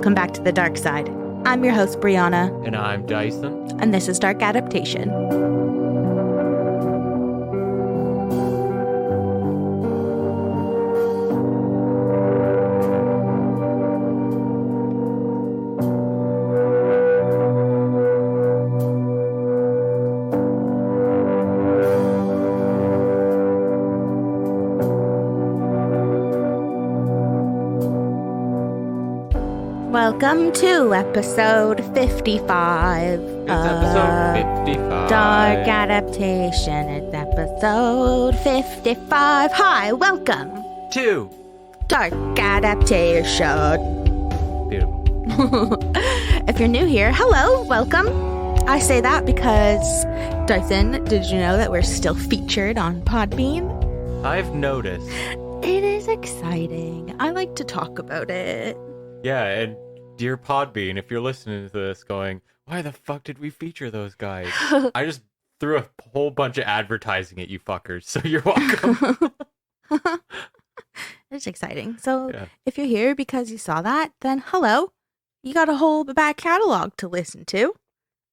Welcome back to the dark side. I'm your host, Brianna. And I'm Dyson. And this is Dark Adaptation. Welcome to episode 55 It's episode 55. Dark Adaptation. It's episode 55. Hi, welcome to Dark Adaptation. Beautiful. If you're new here, hello, welcome. I say that because, Dyson, did you know that we're still featured on Podbean? I've noticed. It is exciting. I like to talk about it. Yeah, and dear Podbean, if you're listening to this going, why the fuck did we feature those guys? I just threw a whole bunch of advertising at you fuckers, so you're welcome. It's exciting. So If you're here because you saw that, then hello. You got a whole back catalog to listen to.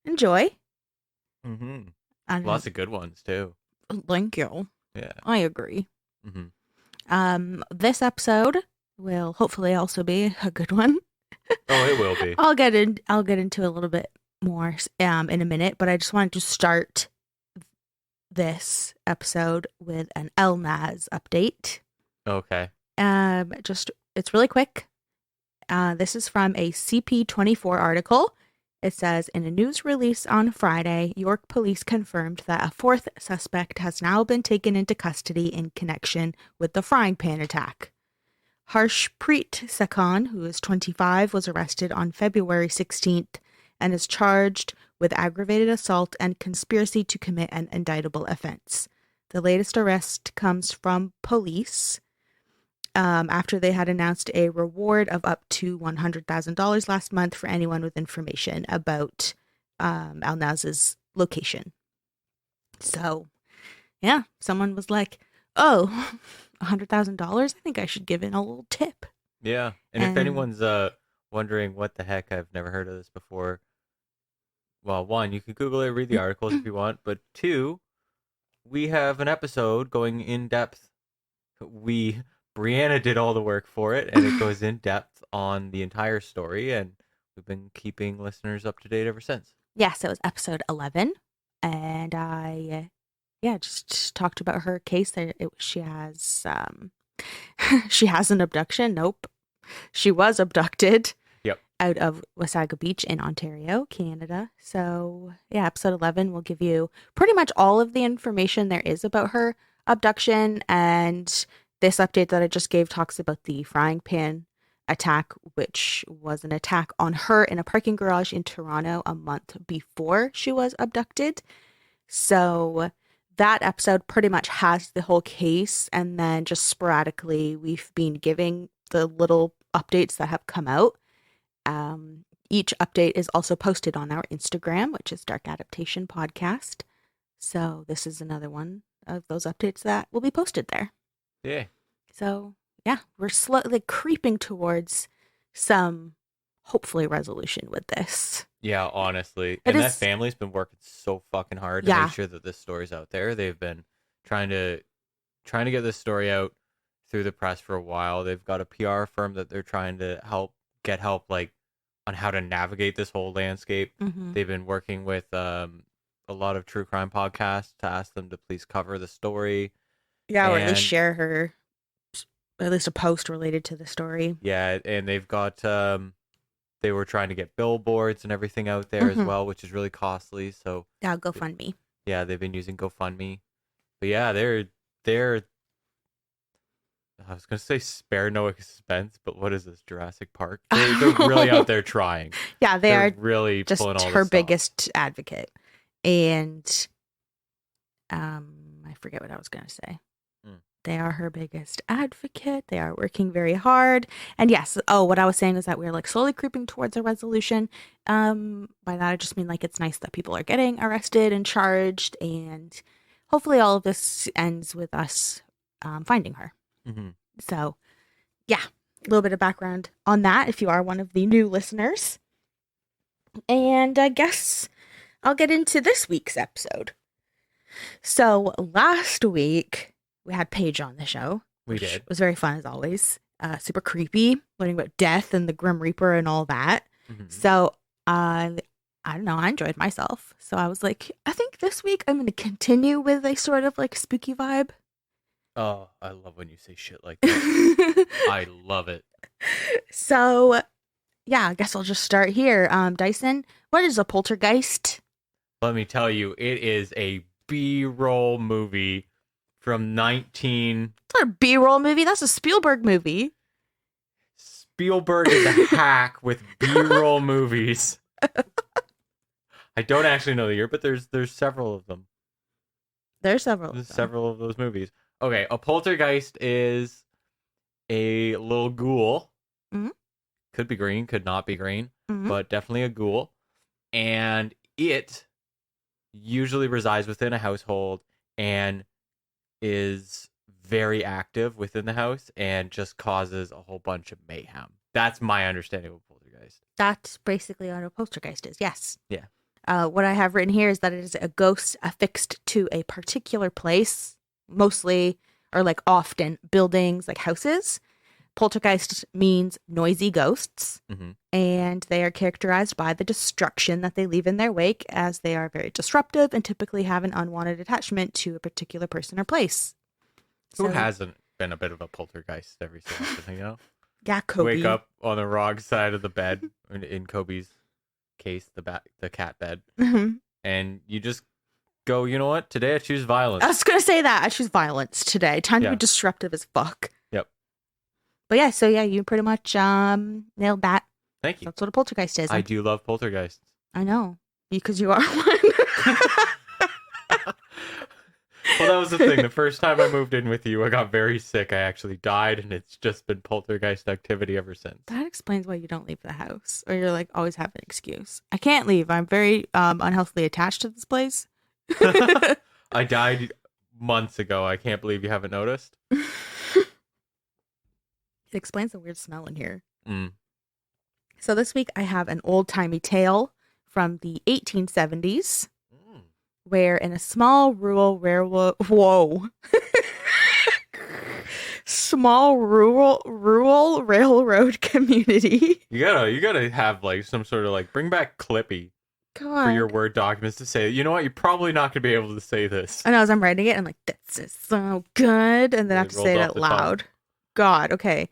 Enjoy. Mm-hmm. Lots of good ones, too. Thank you. Yeah. I agree. Mm-hmm. This episode will hopefully also be a good one. Oh, it will be. I'll get into a little bit more in a minute, but I just wanted to start this episode with an LNAS update. Okay. It's really quick. This is from a CP24 article. It says, in a news release on Friday, York police confirmed that a fourth suspect has now been taken into custody in connection with the frying pan attack. Harshpreet Sekhan, who is 25, was arrested on February 16th and is charged with aggravated assault and conspiracy to commit an indictable offense. The latest arrest comes from police after they had announced a reward of up to $100,000 last month for anyone with information about Al-Naz's location. So, yeah, someone was like, oh, $100,000? I think I should give in a little tip. Yeah, and if anyone's wondering what the heck, I've never heard of this before, well, one, you can Google it, read the articles if you want, but two, we have an episode going in depth. Brianna did all the work for it, and it goes in depth on the entire story, and we've been keeping listeners up to date ever since. Yes, it was episode 11, and I just talked about her case. She has an abduction. Nope. She was abducted. Yep. Out of Wasaga Beach in Ontario, Canada. So, yeah, episode 11 will give you pretty much all of the information there is about her abduction, and this update that I just gave talks about the frying pan attack, which was an attack on her in a parking garage in Toronto a month before she was abducted. So that episode pretty much has the whole case, and then just sporadically we've been giving the little updates that have come out. Each update is also posted on our Instagram, which is Dark Adaptation Podcast. So this is another one of those updates that will be posted there. Yeah. So, yeah, we're slowly creeping towards some, hopefully, resolution with this. Yeah, honestly. That family's been working so fucking hard to make sure that this story's out there. They've been trying to get this story out through the press for a while. They've got a PR firm that they're trying to get help like on how to navigate this whole landscape. Mm-hmm. They've been working with a lot of true crime podcasts to ask them to please cover the story. Yeah, or at least share her, at least a post related to the story. Yeah, and they've got they were trying to get billboards and everything out there as well, which is really costly. So yeah, GoFundMe. Yeah, they've been using GoFundMe. But yeah, they're I was gonna say spare no expense, but what is this, Jurassic Park? They're really out there trying. Yeah, they're really just pulling all her this biggest advocate. And I forget what I was gonna say. They are her biggest advocate. They are working very hard. And yes, what I was saying is that we're like slowly creeping towards a resolution. By that, I just mean like it's nice that people are getting arrested and charged. And hopefully all of this ends with us finding her. Mm-hmm. So, yeah, little bit of background on that if you are one of the new listeners. And I guess I'll get into this week's episode. So last week we had Paige on the show. We did. It was very fun as always. Super creepy, learning about death and the Grim Reaper and all that. Mm-hmm. So I don't know, I enjoyed myself. So I was like, I think this week I'm going to continue with a sort of like spooky vibe. Oh, I love when you say shit like that. I love it. So yeah, I guess I'll just start here. Dyson, what is a poltergeist? Let me tell you, it is a B-roll movie from 19... It's not a B-roll movie. That's a Spielberg movie. Spielberg is a hack with B-roll movies. I don't actually know the year, but there's several of them. There's several. There's several of those movies. Okay, a poltergeist is a little ghoul. Mm-hmm. Could be green, could not be green, but definitely a ghoul. And it usually resides within a household and is very active within the house and just causes a whole bunch of mayhem. That's my understanding of a poltergeist. That's basically what a poltergeist is, yes. Yeah. What I have written here is that it is a ghost affixed to a particular place, mostly, or like often, buildings, like houses. Poltergeist means noisy ghosts, and they are characterized by the destruction that they leave in their wake, as they are very disruptive and typically have an unwanted attachment to a particular person or place. Who hasn't been a bit of a poltergeist every so often, you know? Yeah, Kobe. Wake up on the wrong side of the bed, in Kobe's case, the cat bed, and you just go, you know what? Today I choose violence. I was going to say that. I choose violence today. Time to be disruptive as fuck. Yep. But yeah, so yeah, you pretty much nailed that. Thank you. That's what a poltergeist is. I do love poltergeists. I know. Because you are one. Well, that was the thing. The first time I moved in with you, I got very sick. I actually died, and it's just been poltergeist activity ever since. That explains why you don't leave the house. Or you're like, always have an excuse. I can't leave. I'm very unhealthily attached to this place. I died months ago. I can't believe you haven't noticed. It explains the weird smell in here. So this week I have an old-timey tale from the 1870s, where in a small rural railroad community. You gotta have like some sort of like bring back Clippy. God. For your Word documents to say, you know what, you're probably not going to be able to say this. I know, as I'm writing it, I'm like, this is so good. And then I have to say it out loud. God, okay.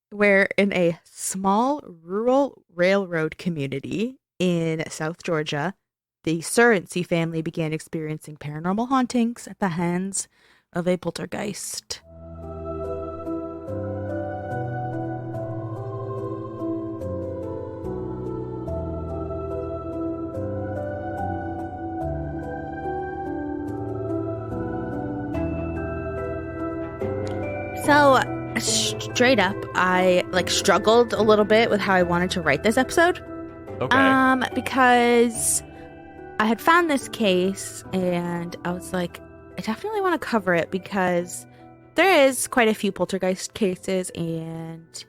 Where in a small rural railroad community in South Georgia, the Surrency family began experiencing paranormal hauntings at the hands of a poltergeist. So, straight up, I struggled a little bit with how I wanted to write this episode. Okay. Because I had found this case and I was like, I definitely want to cover it because there is quite a few poltergeist cases, and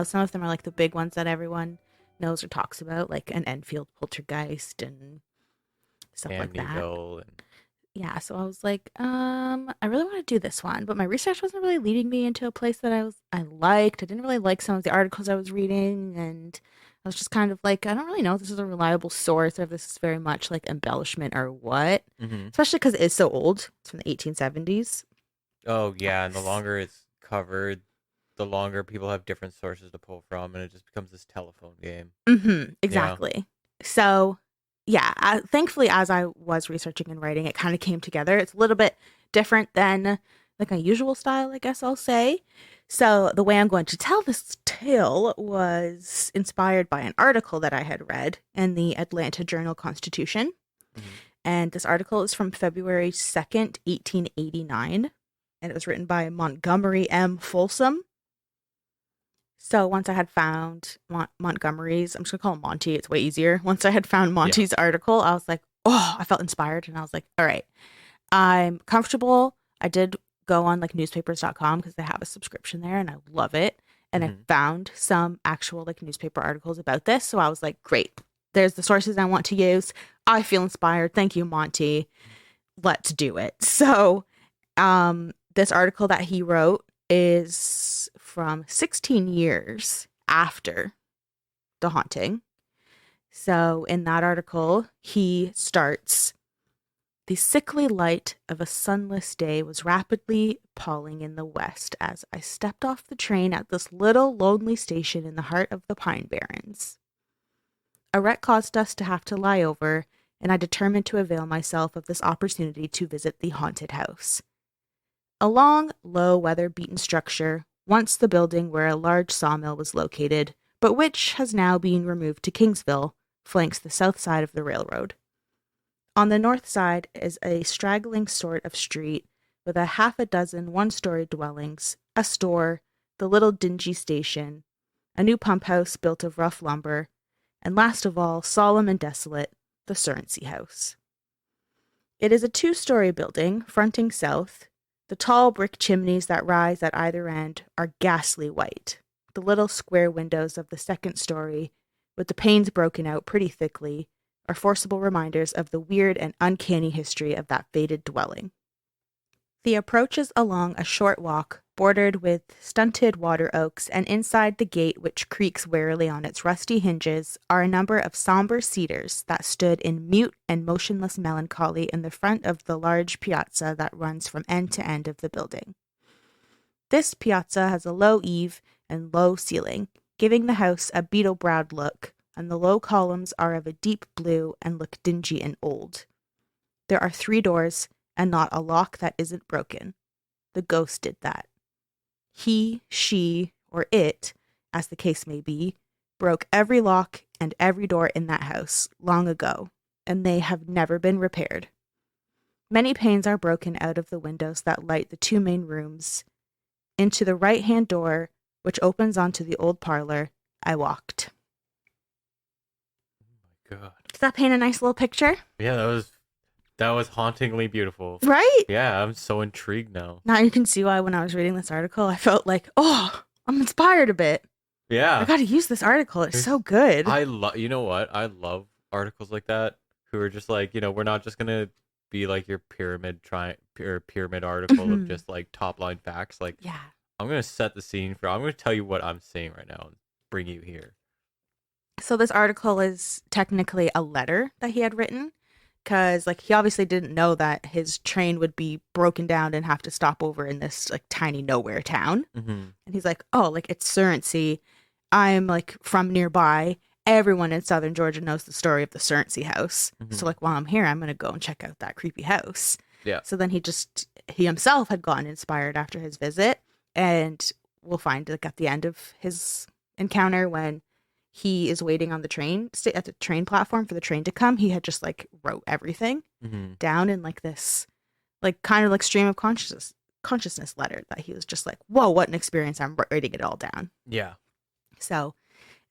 some of them are like the big ones that everyone knows or talks about, like an Enfield poltergeist and stuff like that. Yeah, so I was like, I really want to do this one, but my research wasn't really leading me into a place that I liked. I didn't really like some of the articles I was reading, and I was just kind of like, I don't really know if this is a reliable source or if this is very much like embellishment or what. Especially because it is so old. It's from the 1870s. Oh, yeah, and the longer it's covered, the longer people have different sources to pull from, and it just becomes this telephone game. Exactly. Yeah. So... yeah, thankfully, as I was researching and writing, it kind of came together. It's a little bit different than like a usual style, I guess I'll say. So the way I'm going to tell this tale was inspired by an article that I had read in the Atlanta Journal-Constitution. And this article is from February 2nd, 1889. And it was written by Montgomery M. Folsom. So once I had found Montgomery's, I'm just going to call him Monty. It's way easier. Once I had found Monty's article, I was like, oh, I felt inspired. And I was like, all right, I'm comfortable. I did go on like newspapers.com because they have a subscription there and I love it. And I found some actual like newspaper articles about this. So I was like, great, there's the sources I want to use. I feel inspired. Thank you, Monty. Let's do it. So this article that he wrote is from 16 years after the haunting. So in that article, he starts, the sickly light of a sunless day was rapidly palling in the west as I stepped off the train at this little lonely station in the heart of the Pine Barrens. A wreck caused us to have to lie over, and I determined to avail myself of this opportunity to visit the haunted house. A long, low, weather-beaten structure, once the building where a large sawmill was located, but which has now been removed to Kingsville, flanks the south side of the railroad. On the north side is a straggling sort of street with a half a dozen one-story dwellings, a store, the little dingy station, a new pump house built of rough lumber, and last of all, solemn and desolate, the Surrency House. It is a 2-story building, fronting south. The tall brick chimneys that rise at either end are ghastly white. The little square windows of the second story, with the panes broken out pretty thickly, are forcible reminders of the weird and uncanny history of that faded dwelling. The approach is along a short walk, bordered with stunted water oaks, and inside the gate, which creaks warily on its rusty hinges, are a number of somber cedars that stood in mute and motionless melancholy in the front of the large piazza that runs from end to end of the building. This piazza has a low eave and low ceiling, giving the house a beetle-browed look, and the low columns are of a deep blue and look dingy and old. There are 3 doors, and not a lock that isn't broken. The ghost did that. He, she, or it, as the case may be, broke every lock and every door in that house long ago, and they have never been repaired. Many panes are broken out of the windows that light the 2 main rooms. Into the right-hand door, which opens onto the old parlor, I walked. Oh my God. Does that paint a nice little picture? Yeah, that was hauntingly beautiful. Right? Yeah, I'm so intrigued now. Now you can see why when I was reading this article, I felt like, oh, I'm inspired a bit. Yeah. I got to use this article. It's so good. You know what? I love articles like that who are just like, we're not just going to be like your pyramid article of just like top line facts. Like, yeah. I'm going to set the scene I'm going to tell you what I'm seeing right now and bring you here. So this article is technically a letter that he had written, because like he obviously didn't know that his train would be broken down and have to stop over in this like tiny nowhere town. And he's like, oh, like it's Surrency. I'm like from nearby. Everyone in southern Georgia knows the story of the Surrency house. So like while I'm here, I'm going to go and check out that creepy house. Yeah. So then he himself had gotten inspired after his visit, and we'll find like at the end of his encounter when he is waiting on the train at the train platform for the train to come, he had just like wrote everything down in like this like kind of like stream of consciousness letter that he was just like, whoa, what an experience. I'm writing it all down. Yeah. So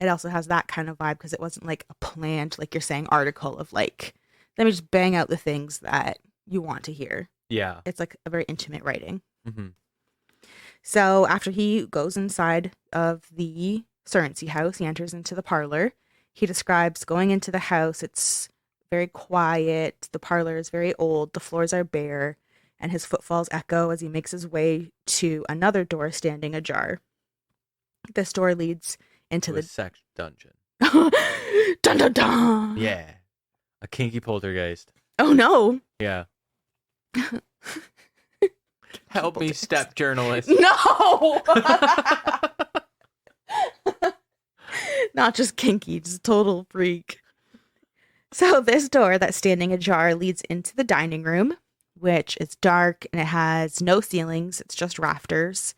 it also has that kind of vibe because it wasn't like a planned, like you're saying, article of like, let me just bang out the things that you want to hear. Yeah. It's like a very intimate writing. So after he goes inside of the Surrency house, he enters into the parlor. He describes going into the house. It's very quiet. The parlor is very old. The floors are bare, and his footfalls echo as he makes his way to another door standing ajar. This door leads into the sex dungeon. Dun dun dun. Yeah, a kinky poltergeist. Oh no. Yeah. Help me, step journalist. No. Not just kinky, just total freak. So this door that's standing ajar leads into the dining room, which is dark and it has no ceilings. It's just rafters.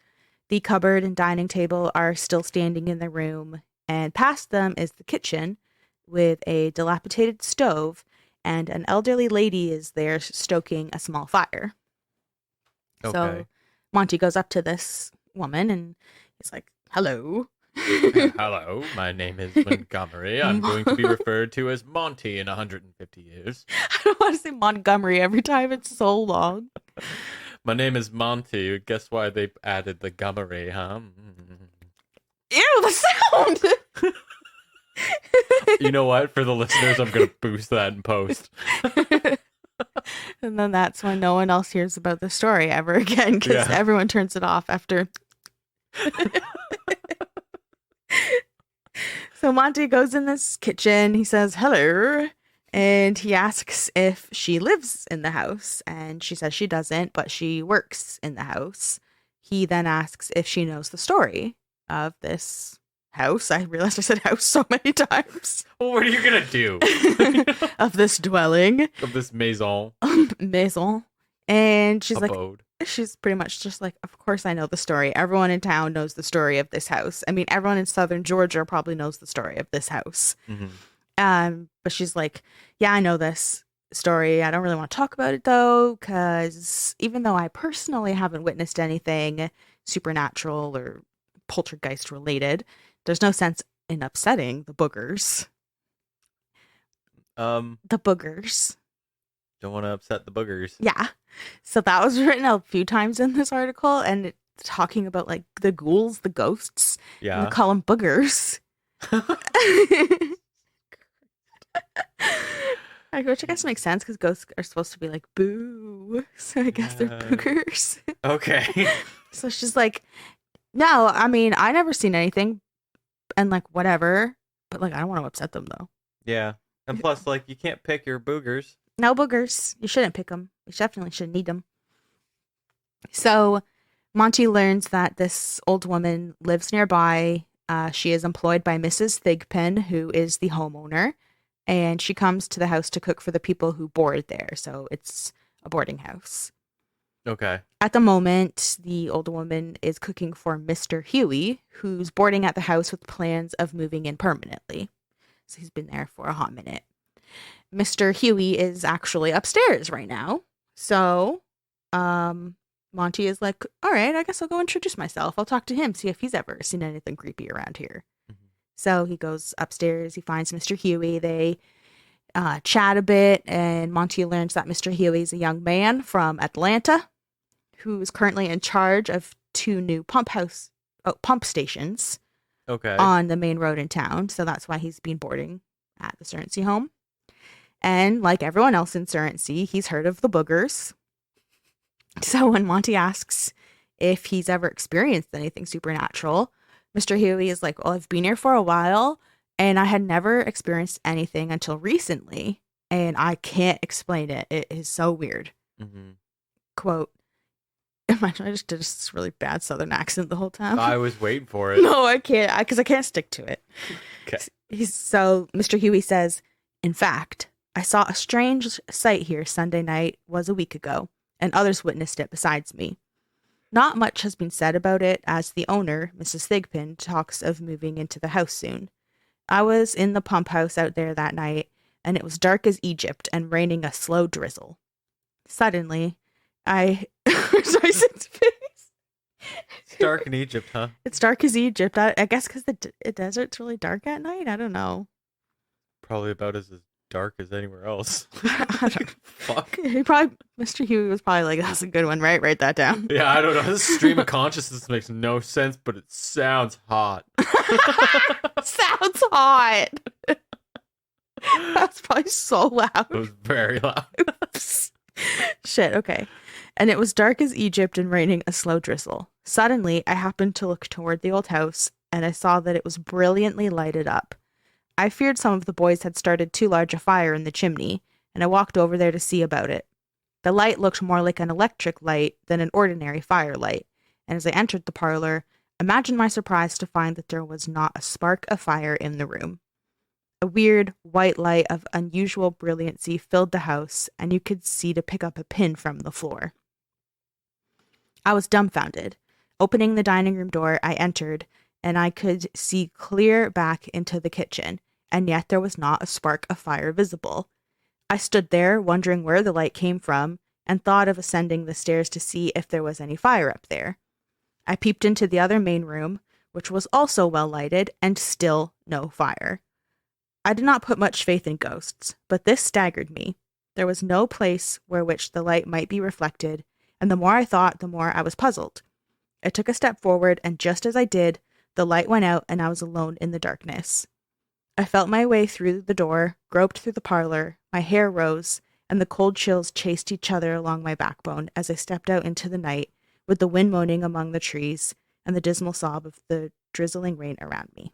The cupboard and dining table are still standing in the room, and past them is the kitchen with a dilapidated stove, and an elderly lady is there stoking a small fire. Okay. So Monty goes up to this woman and he's like, hello. Hello, my name is Montgomery. I'm going to be referred to as Monty in 150 years. I don't want to say Montgomery every time. It's so long. My name is Monty. Guess why they added the Gummery, huh? Ew, the sound! You know what? For the listeners, I'm going to boost that in post. And then that's when no one else hears about the story ever again, because everyone turns it off after. So Monty goes in this kitchen. He says, hello. And he asks if she lives in the house. And she says she doesn't, but she works in the house. He then asks if she knows the story of this house. I realized I said house so many times. Well, what are you going to do? Of this dwelling. Of this maison. Maison. And she's Abode. She's pretty much just like, of course I know the story. Everyone in town knows the story of this house. I mean, everyone in southern Georgia probably knows the story of this house. Mm-hmm. But she's like, yeah, I know this story. I don't really want to talk about it, though, because even though I personally haven't witnessed anything supernatural or poltergeist related, there's no sense in upsetting the boogers. The boogers. Don't want to upset the boogers. Yeah. So that was written a few times in this article, and it's talking about like the ghouls, the ghosts. Yeah. And they call them boogers. Which I guess makes sense because ghosts are supposed to be like boo. So I guess they're boogers. Okay. So she's like, no, I mean, I never seen anything and like whatever, but like I don't want to upset them though. Yeah. And plus, like, you can't pick your boogers. No boogers. You shouldn't pick them. You definitely shouldn't need them. So Monty learns that this old woman lives nearby. She is employed by Mrs. Thigpen, who is the homeowner, and she comes to the house to cook for the people who board there. So it's a boarding house. Okay. At the moment, the old woman is cooking for Mr. Huey, who's boarding at the house with plans of moving in permanently. So he's been there for a hot minute. Mr. Huey is actually upstairs right now. So, Monty is like, all right, I guess I'll go introduce myself. I'll talk to him, see if he's ever seen anything creepy around here. Mm-hmm. So he goes upstairs. He finds Mr. Huey. They chat a bit, and Monty learns that Mr. Huey is a young man from Atlanta who is currently in charge of 2 new pump stations on the main road in town. So that's why he's been boarding at the Surrency home. And like everyone else in Surrency, he's heard of the boogers. So when Monty asks if he's ever experienced anything supernatural, Mr. Huey is like, well, I've been here for a while, and I had never experienced anything until recently, and I can't explain it. It is so weird. Mm-hmm. Quote, imagine I just did this really bad Southern accent the whole time. I was waiting for it. No, I can't, because I can't stick to it. Okay. So Mr. Huey says, in fact, I saw a strange sight here Sunday night was a week ago, and others witnessed it besides me. Not much has been said about it, as the owner, Mrs. Thigpen, talks of moving into the house soon. I was in the pump house out there that night, and it was dark as Egypt and raining a slow drizzle. Suddenly, It's dark in Egypt, huh? It's dark as Egypt. I guess because the desert's really dark at night. I don't know. Probably about as dark as anywhere else. Fuck. Mr. Huey was probably like, that's a good one, right? Write that down. Yeah, I don't know. This stream of consciousness makes no sense, but it sounds hot. Sounds hot. That's probably so loud. It was very loud. Shit, okay. And it was dark as Egypt and raining a slow drizzle. Suddenly, I happened to look toward the old house, and I saw that it was brilliantly lighted up. I feared some of the boys had started too large a fire in the chimney, and I walked over there to see about it. The light looked more like an electric light than an ordinary firelight, and as I entered the parlor, imagine my surprise to find that there was not a spark of fire in the room. A weird white light of unusual brilliancy filled the house, and you could see to pick up a pin from the floor. I was dumbfounded. Opening the dining room door, I entered, and I could see clear back into the kitchen, and yet there was not a spark of fire visible. I stood there, wondering where the light came from, and thought of ascending the stairs to see if there was any fire up there. I peeped into the other main room, which was also well lighted, and still no fire. I did not put much faith in ghosts, but this staggered me. There was no place where which the light might be reflected, and the more I thought, the more I was puzzled. I took a step forward, and just as I did, The light went out and I was alone in the darkness. I felt my way through the door, groped through the parlor, my hair rose, and the cold chills chased each other along my backbone as I stepped out into the night, with the wind moaning among the trees and the dismal sob of the drizzling rain around me.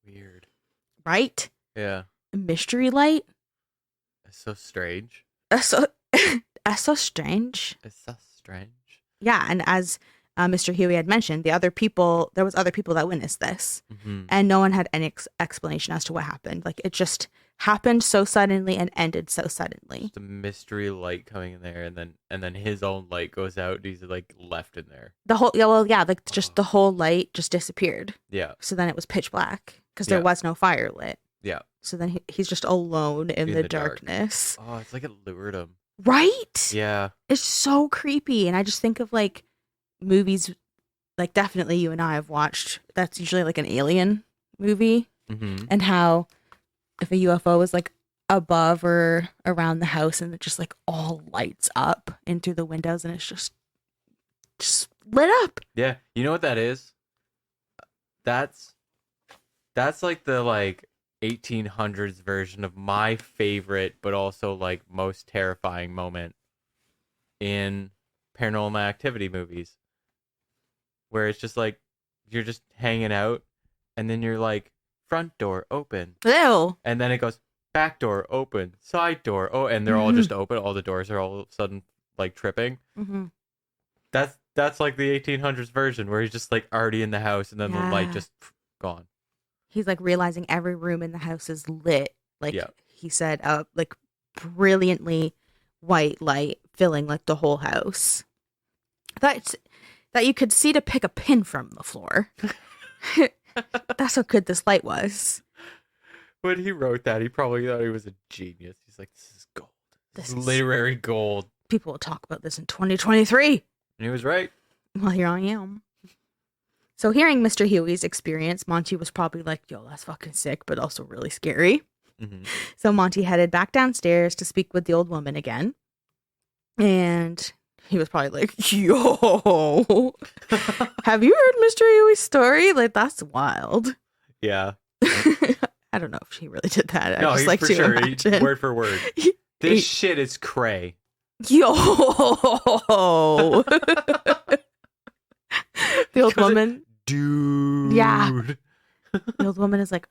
Weird. Right? Yeah. Mystery light? It's so strange. That's so strange. It's so strange. Yeah, and as Mr. Huey had mentioned, there was other people that witnessed this, and no one had any explanation as to what happened. Like, it just happened so suddenly and ended so suddenly. Just a mystery light coming in there, and then his own light goes out, and he's like left in there. The whole light just disappeared. Yeah. So then it was pitch black because there was no fire lit. Yeah. So then he's just alone in the darkness. Dark. Oh, it's like it lured him. Right? Yeah. It's so creepy. And I just think of like movies, like definitely you and I have watched, that's usually like an alien movie. And how if a UFO is like above or around the house and it just like all lights up in through the windows and it's just lit up. Yeah. You know what that is? That's like the 1800s version of my favorite but also like most terrifying moment in Paranormal Activity movies, where it's just like you're just hanging out and then you're like, front door open, Ew. and then it goes back door open, side door, and they're all just open, all the doors are all of a sudden like tripping. That's like the 1800s version where he's just like already in the house and then the light just gone. He's like realizing every room in the house is lit. Like he said, like brilliantly white light filling like the whole house. That you could see to pick a pin from the floor. That's how good this light was. When he wrote that, he probably thought he was a genius. He's like, this is gold. This is literary gold. People will talk about this in 2023. And he was right. Well, here I am. So hearing Mr. Huey's experience, Monty was probably like, yo, that's fucking sick, but also really scary. So Monty headed back downstairs to speak with the old woman again. And he was probably like, yo, have you heard Mr. Huey's story? Like, that's wild. Yeah. I don't know if she really did that. No, I just like for to sure. imagine. Word for word. This shit is cray. Yo. The old woman. Dude. Yeah. The old woman is like,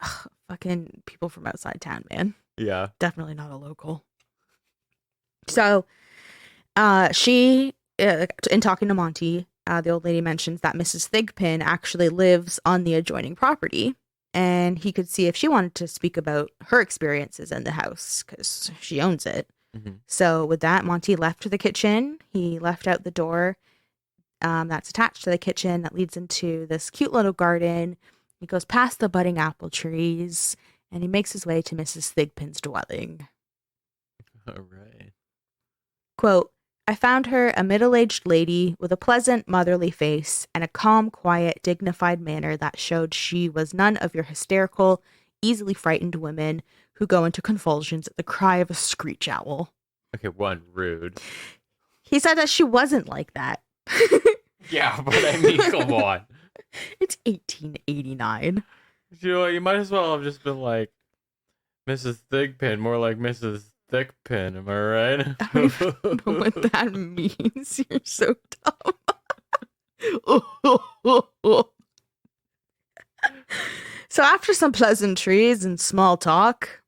fucking people from outside town, man. Yeah. Definitely not a local. So, she, in talking to Monty, the old lady mentions that Mrs. Thigpen actually lives on the adjoining property. And he could see if she wanted to speak about her experiences in the house because she owns it. So with that, Monty left the kitchen. He left out the door that's attached to the kitchen that leads into this cute little garden. He goes past the budding apple trees and he makes his way to Mrs. Thigpen's dwelling. All right. Quote, I found her a middle-aged lady with a pleasant, motherly face and a calm, quiet, dignified manner that showed she was none of your hysterical, easily frightened women who go into convulsions at the cry of a screech owl. Okay, one, rude. He said that she wasn't like that. Yeah, but I mean, come on. It's 1889. You know, you might as well have just been like, Mrs. Thigpen, more like Mrs. Thickpin, am I right? I don't even know what that means. You're so dumb. So after some pleasantries and small talk,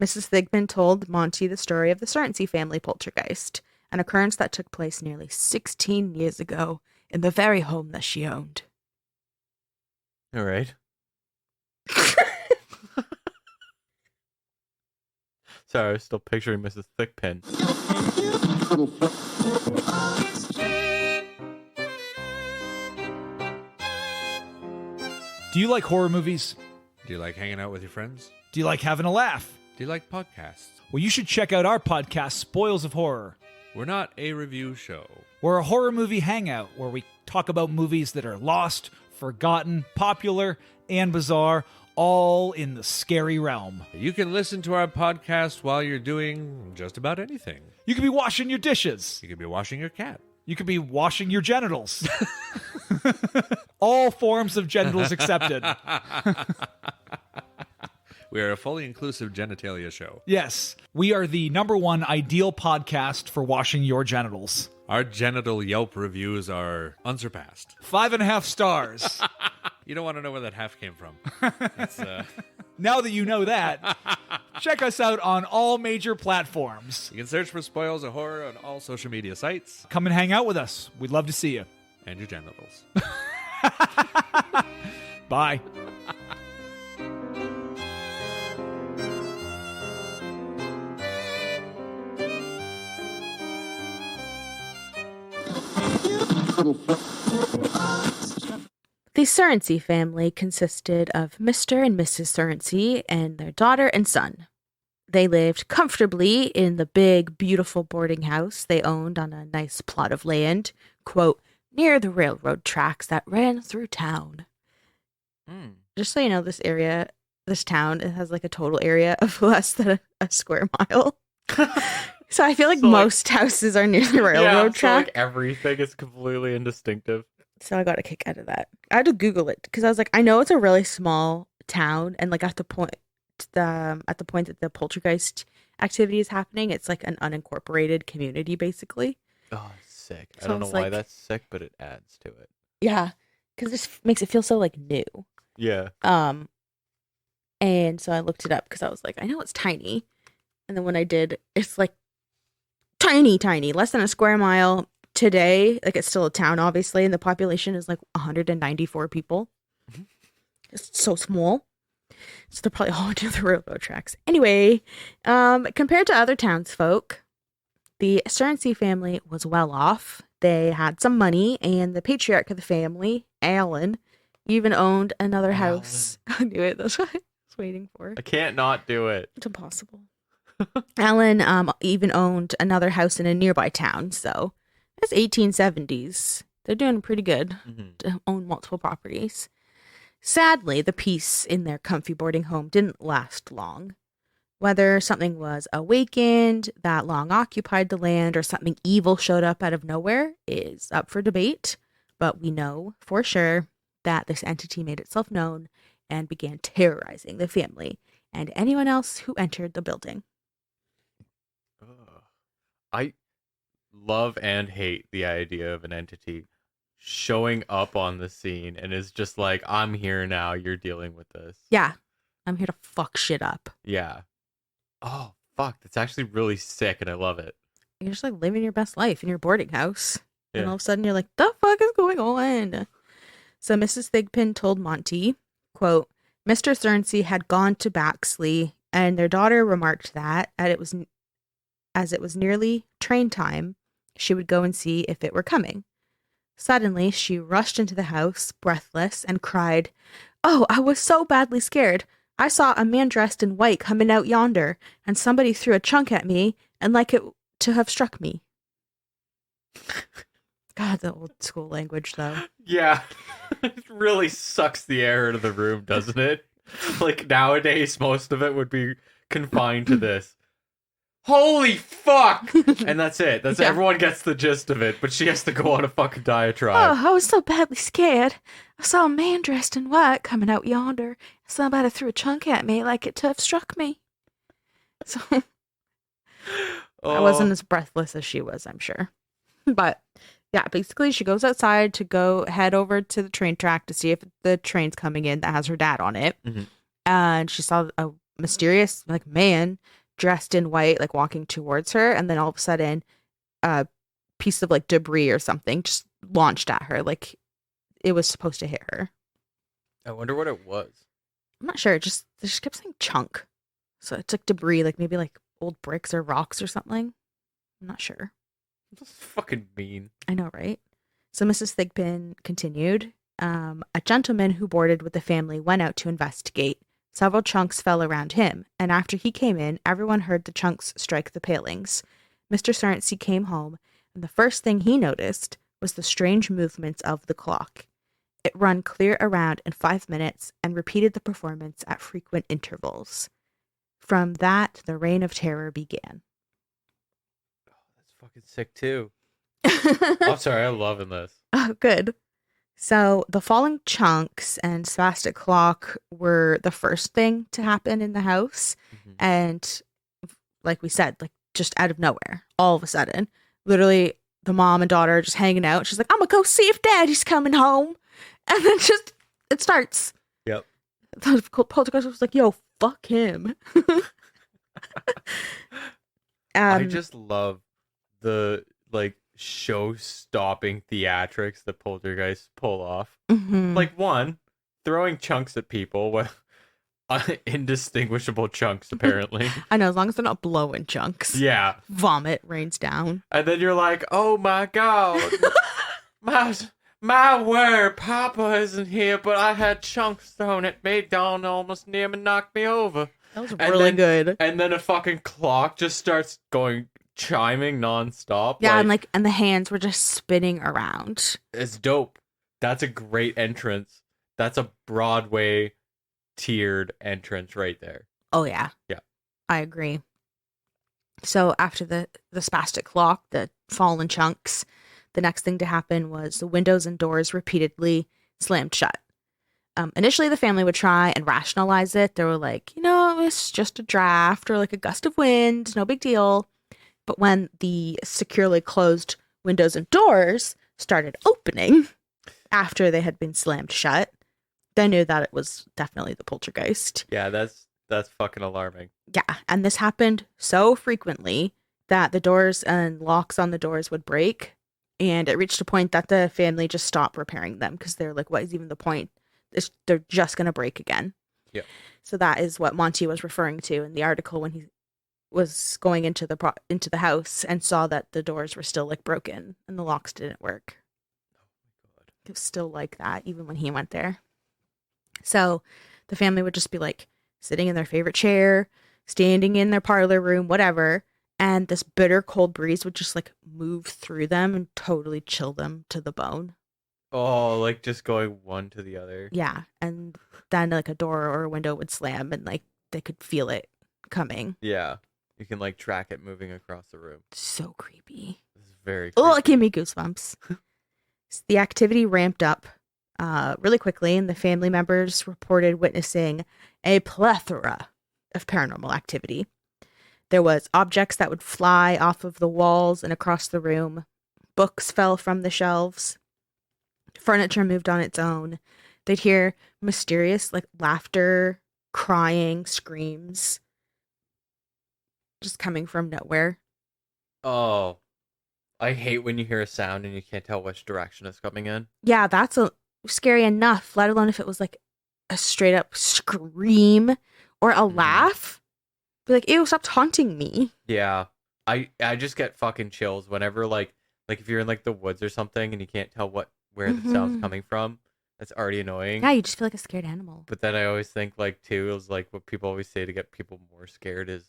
Mrs. Thigpen told Monty the story of the Surrency family poltergeist, an occurrence that took place nearly 16 years ago in the very home that she owned. All right. Sorry, I was still picturing Mrs. Thickpen. Do you like horror movies? Do you like hanging out with your friends? Do you like having a laugh? Do you like podcasts? Well, you should check out our podcast, Spoils of Horror. We're not a review show. We're a horror movie hangout where we talk about movies that are lost, forgotten, popular, and bizarre, all in the scary realm. You can listen to our podcast while you're doing just about anything. You could be washing your dishes. You could be washing your cat. You could be washing your genitals. All forms of genitals accepted. We are a fully inclusive genitalia show. Yes, we are the #1 ideal podcast for washing your genitals. Our genital Yelp reviews are unsurpassed. 5.5 stars. You don't want to know where that half came from. Now that you know that, check us out on all major platforms. You can search for Spoils of Horror on all social media sites. Come and hang out with us. We'd love to see you. And your genitals. Bye. The Surrency family consisted of Mr. and Mrs. Surrency and their daughter and son. They lived comfortably in the big, beautiful boarding house they owned on a nice plot of land, quote, near the railroad tracks that ran through town. Just so you know, this town, it has like a total area of less than a square mile. So I feel like most houses are near the railroad track. So everything is completely indistinctive. So I got a kick out of that. I had to Google it because I was like, I know it's a really small town, and like at the point that the Poltergeist activity is happening, it's like an unincorporated community, basically. Oh, sick! So I don't know why like, that's sick, but it adds to it. Yeah, because this makes it feel so like new. Yeah. And so I looked it up because I was like, I know it's tiny, and then when I did, it's like tiny, less than a square mile. Today, like it's still a town, obviously, and the population is like 194 people. Mm-hmm. It's so small. So they're probably all near the railroad tracks. Anyway, compared to other townsfolk, the Surrency family was well off. They had some money, and the patriarch of the family, Alan, even owned another house. I knew it. That's what I was waiting for. I can't not do it. It's impossible. Alan even owned another house in a nearby town, so it's 1870s. They're doing pretty good to own multiple properties. Sadly, the peace in their comfy boarding home didn't last long. Whether something was awakened that long occupied the land or something evil showed up out of nowhere is up for debate, but we know for sure that this entity made itself known and began terrorizing the family and anyone else who entered the building. I love and hate the idea of an entity showing up on the scene and is just like, I'm here now, you're dealing with this. Yeah, I'm here to fuck shit up. Yeah. Oh, fuck, that's actually really sick and I love it. You're just like living your best life in your boarding house. Yeah. And all of a sudden you're like, the fuck is going on? So Mrs. Thigpen told Monty, quote, Mr. Surrency had gone to Baxley and their daughter remarked that as it was nearly train time, she would go and see if it were coming. Suddenly, she rushed into the house, breathless, and cried, "Oh, I was so badly scared. I saw a man dressed in white coming out yonder, and somebody threw a chunk at me, and like it to have struck me." God, the old school language, though. Yeah. It really sucks the air out of the room, doesn't it? Like, nowadays, most of it would be confined to this. Holy fuck! And that's it. That's everyone gets the gist of it, but she has to go on a fucking diatribe. Oh, I was so badly scared. I saw a man dressed in white coming out yonder. Somebody threw a chunk at me like it to have struck me. So I wasn't as breathless as she was, I'm sure. But yeah, basically she goes outside to head over to the train track to see if the train's coming in that has her dad on it. Mm-hmm. And she saw a mysterious man dressed in white, walking towards her, and then all of a sudden a piece of debris or something just launched at her, like it was supposed to hit her. I wonder what it was. I'm not sure. They just kept saying chunk, so it's debris, maybe old bricks or rocks or something. I'm not sure. That's fucking mean. I know, right? So Mrs. Thigpen continued. A gentleman who boarded with the family went out to investigate. Several chunks fell around him, and after he came in, everyone heard the chunks strike the palings. Mr. Surrency came home, and the first thing he noticed was the strange movements of the clock. It ran clear around in 5 minutes and repeated the performance at frequent intervals. From that, the reign of terror began. Oh, that's fucking sick, too. I'm sorry, I'm loving this. Oh, good. So the falling chunks and spastic clock were the first thing to happen in the house. Mm-hmm. And like we said, like just out of nowhere, all of a sudden, literally the mom and daughter are just hanging out. She's like, I'm gonna go see if daddy's coming home. And then just, it starts. Yep. The poltergeist was like, yo, fuck him. I just love the like show-stopping theatrics that poltergeists pull off. Mm-hmm. Like one, throwing chunks at people with indistinguishable chunks, apparently. I know, as long as they're not blowing chunks. Yeah. Vomit rains down. And then you're like, oh my god. my word, Papa isn't here, but I had chunks thrown at me. Dawn almost near me, knocked me over. That was really good. And then a fucking clock just starts chiming nonstop. Yeah, and the hands were just spinning around. It's dope. That's a great entrance. That's a Broadway tiered entrance right there. Oh yeah. Yeah. I agree. So after the spastic clock, the fallen chunks, the next thing to happen was the windows and doors repeatedly slammed shut. Initially, the family would try and rationalize it. They were like, it's just a draft or like a gust of wind, no big deal. But when the securely closed windows and doors started opening after they had been slammed shut, they knew that it was definitely the poltergeist. Yeah, that's fucking alarming. Yeah, and this happened so frequently that the doors and locks on the doors would break, and it reached a point that the family just stopped repairing them because they're like, what is even the point? They're just going to break again. Yeah. So that is what Monty was referring to in the article when he was going into the house and saw that the doors were still like broken and the locks didn't work. Oh my god. It was still like that even when he went there. So the family would just be like sitting in their favorite chair, standing in their parlor room, whatever, and this bitter cold breeze would just like move through them and totally chill them to the bone. Oh, like just going one to the other. Yeah, and then like a door or a window would slam and like they could feel it coming. Yeah. You can like track it moving across the room. So creepy. This is very creepy. Oh, it gave me goosebumps. The activity ramped up really quickly, and the family members reported witnessing a plethora of paranormal activity. There was objects that would fly off of the walls and across the room. Books fell from the shelves. Furniture moved on its own. They'd hear mysterious like laughter, crying, screams just coming from nowhere. Oh, I hate when you hear a sound and you can't tell which direction it's coming in. Yeah, that's scary enough, let alone if it was like a straight up scream or a laugh. Be like, ew, stop taunting me. Yeah. I just get fucking chills whenever like if you're in like the woods or something and you can't tell where the sound's coming from. That's already annoying. Yeah, you just feel like a scared animal. But then I always think like too, it was like what people always say to get people more scared is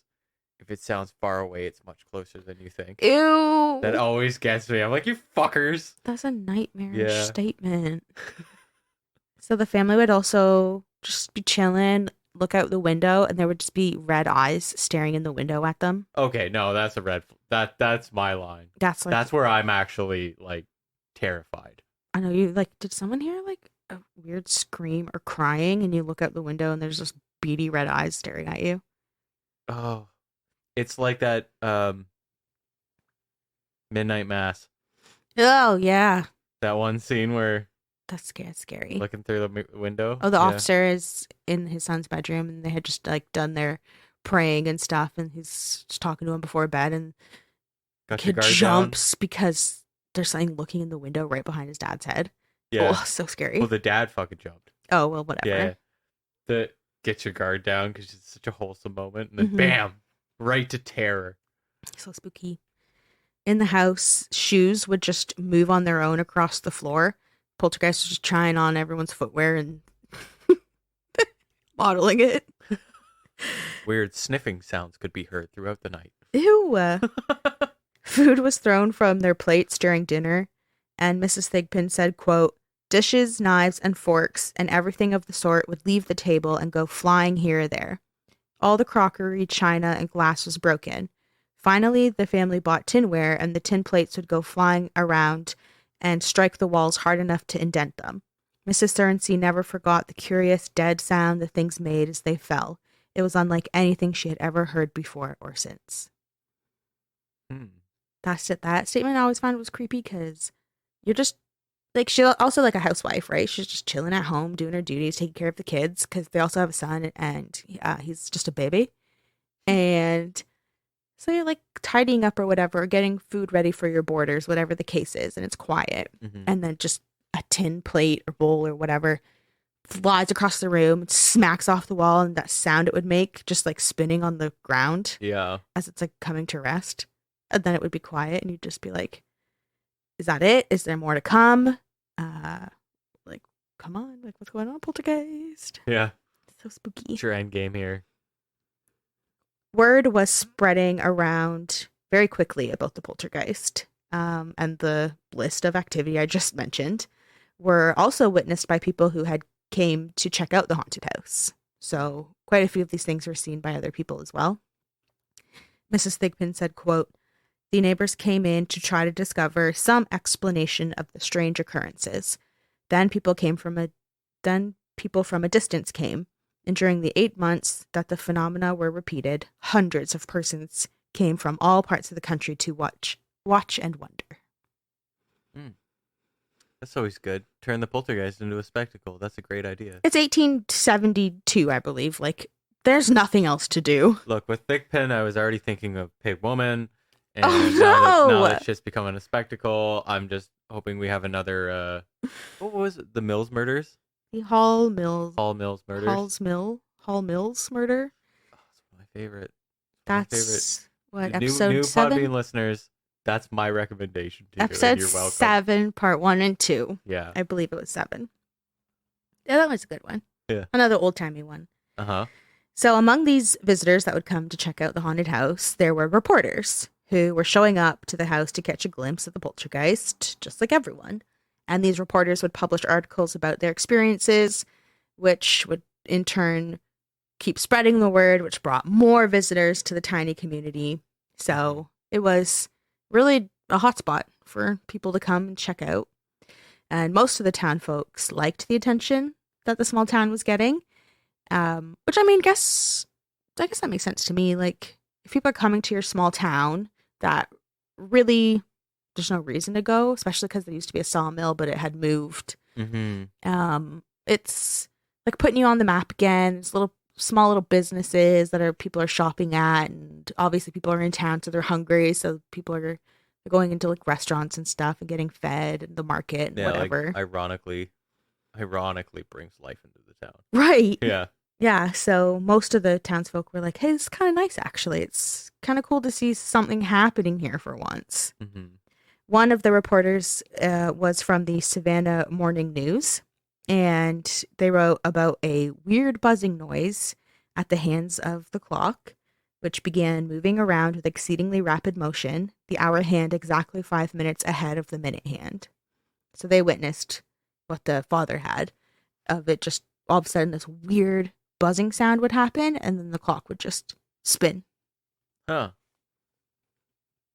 if it sounds far away, it's much closer than you think. Ew. That always gets me. I'm like, you fuckers. That's a nightmarish statement. So the family would also just be chilling, look out the window, and there would just be red eyes staring in the window at them. Okay, no, that's a red. That's my line. That's like, that's where I'm actually like terrified. I know you like. Did someone hear like a weird scream or crying, and you look out the window and there's just beady red eyes staring at you? Oh, it's like that Midnight Mass. Oh yeah, that one scene where that's scary. Looking through the window. Oh, the officer is in his son's bedroom, and they had just like done their praying and stuff, and he's just talking to him before bed, and kid jumps down because there's something looking in the window right behind his dad's head. Yeah, oh, so scary. Well, the dad fucking jumped. Oh well, whatever. Yeah, the get your guard down because it's such a wholesome moment, and then bam, right to terror. So spooky. In the house, shoes would just move on their own across the floor. Poltergeist was just trying on everyone's footwear and modeling it. Weird sniffing sounds could be heard throughout the night. Ew. Food was thrown from their plates during dinner, and Mrs. Thigpen said, quote, dishes, knives, and forks, and everything of the sort would leave the table and go flying here or there. All the crockery, china, and glass was broken. Finally, the family bought tinware, and the tin plates would go flying around, and strike the walls hard enough to indent them. Mrs. Surrency never forgot the curious dead sound the things made as they fell. It was unlike anything she had ever heard before or since. That statement I always found was creepy because you're just, like, she's also like a housewife, right? She's just chilling at home, doing her duties, taking care of the kids because they also have a son and he's just a baby. And so you're like tidying up or whatever, or getting food ready for your boarders, whatever the case is, and it's quiet. And then just a tin plate or bowl or whatever flies across the room, smacks off the wall, and that sound it would make just like spinning on the ground. Yeah. As it's like coming to rest. And then it would be quiet and you'd just be like, is that it? Is there more to come? Like, come on, like what's going on, Poltergeist? Yeah. It's so spooky. It's your end game here. Word was spreading around very quickly about the Poltergeist. And the list of activity I just mentioned were also witnessed by people who had came to check out the haunted house. So quite a few of these things were seen by other people as well. Mrs. Thigpen said, quote, "The neighbors came in to try to discover some explanation of the strange occurrences. Then people from a distance came, and during the 8 months that the phenomena were repeated, hundreds of persons came from all parts of the country to watch and wonder." That's always good. Turn the poltergeist into a spectacle. That's a great idea. It's 1872, I believe. Like, there's nothing else to do. Look, with Thigpen, I was already thinking of Pig Woman. And no! now that shit's becoming a spectacle, I'm just hoping we have another, what was it? The Mills murders? The Hall Mills murder. Oh, it's one of my favorite. That's what, New episode 7? Podbean listeners, that's my recommendation to you. Episode You're welcome. 7, part 1 and 2. Yeah. I believe it was 7. Yeah, that was a good one. Yeah. Another old-timey one. Uh-huh. So among these visitors that would come to check out the haunted house, there were reporters who were showing up to the house to catch a glimpse of the poltergeist, just like everyone. And these reporters would publish articles about their experiences, which would in turn keep spreading the word, which brought more visitors to the tiny community. So it was really a hotspot for people to come and check out. And most of the town folks liked the attention that the small town was getting, which, I mean, I guess that makes sense to me. Like, if people are coming to your small town, that really, there's no reason to go, especially because there used to be a sawmill, but it had moved. It's like putting you on the map again. It's small little businesses that people are shopping at, and obviously people are in town, so they're hungry, so people are going into like restaurants and stuff and getting fed, and the market and whatever. Like, ironically brings life into the town. Right. Yeah. So most of the townsfolk were like, hey, this is kind of nice, actually. It's kind of cool to see something happening here for once. One of the reporters was from the Savannah Morning News, and they wrote about a weird buzzing noise at the hands of the clock, which began moving around with exceedingly rapid motion, the hour hand exactly 5 minutes ahead of the minute hand. So they witnessed what the father had of it, just all of a sudden this weird buzzing sound would happen, and then the clock would just spin. Huh.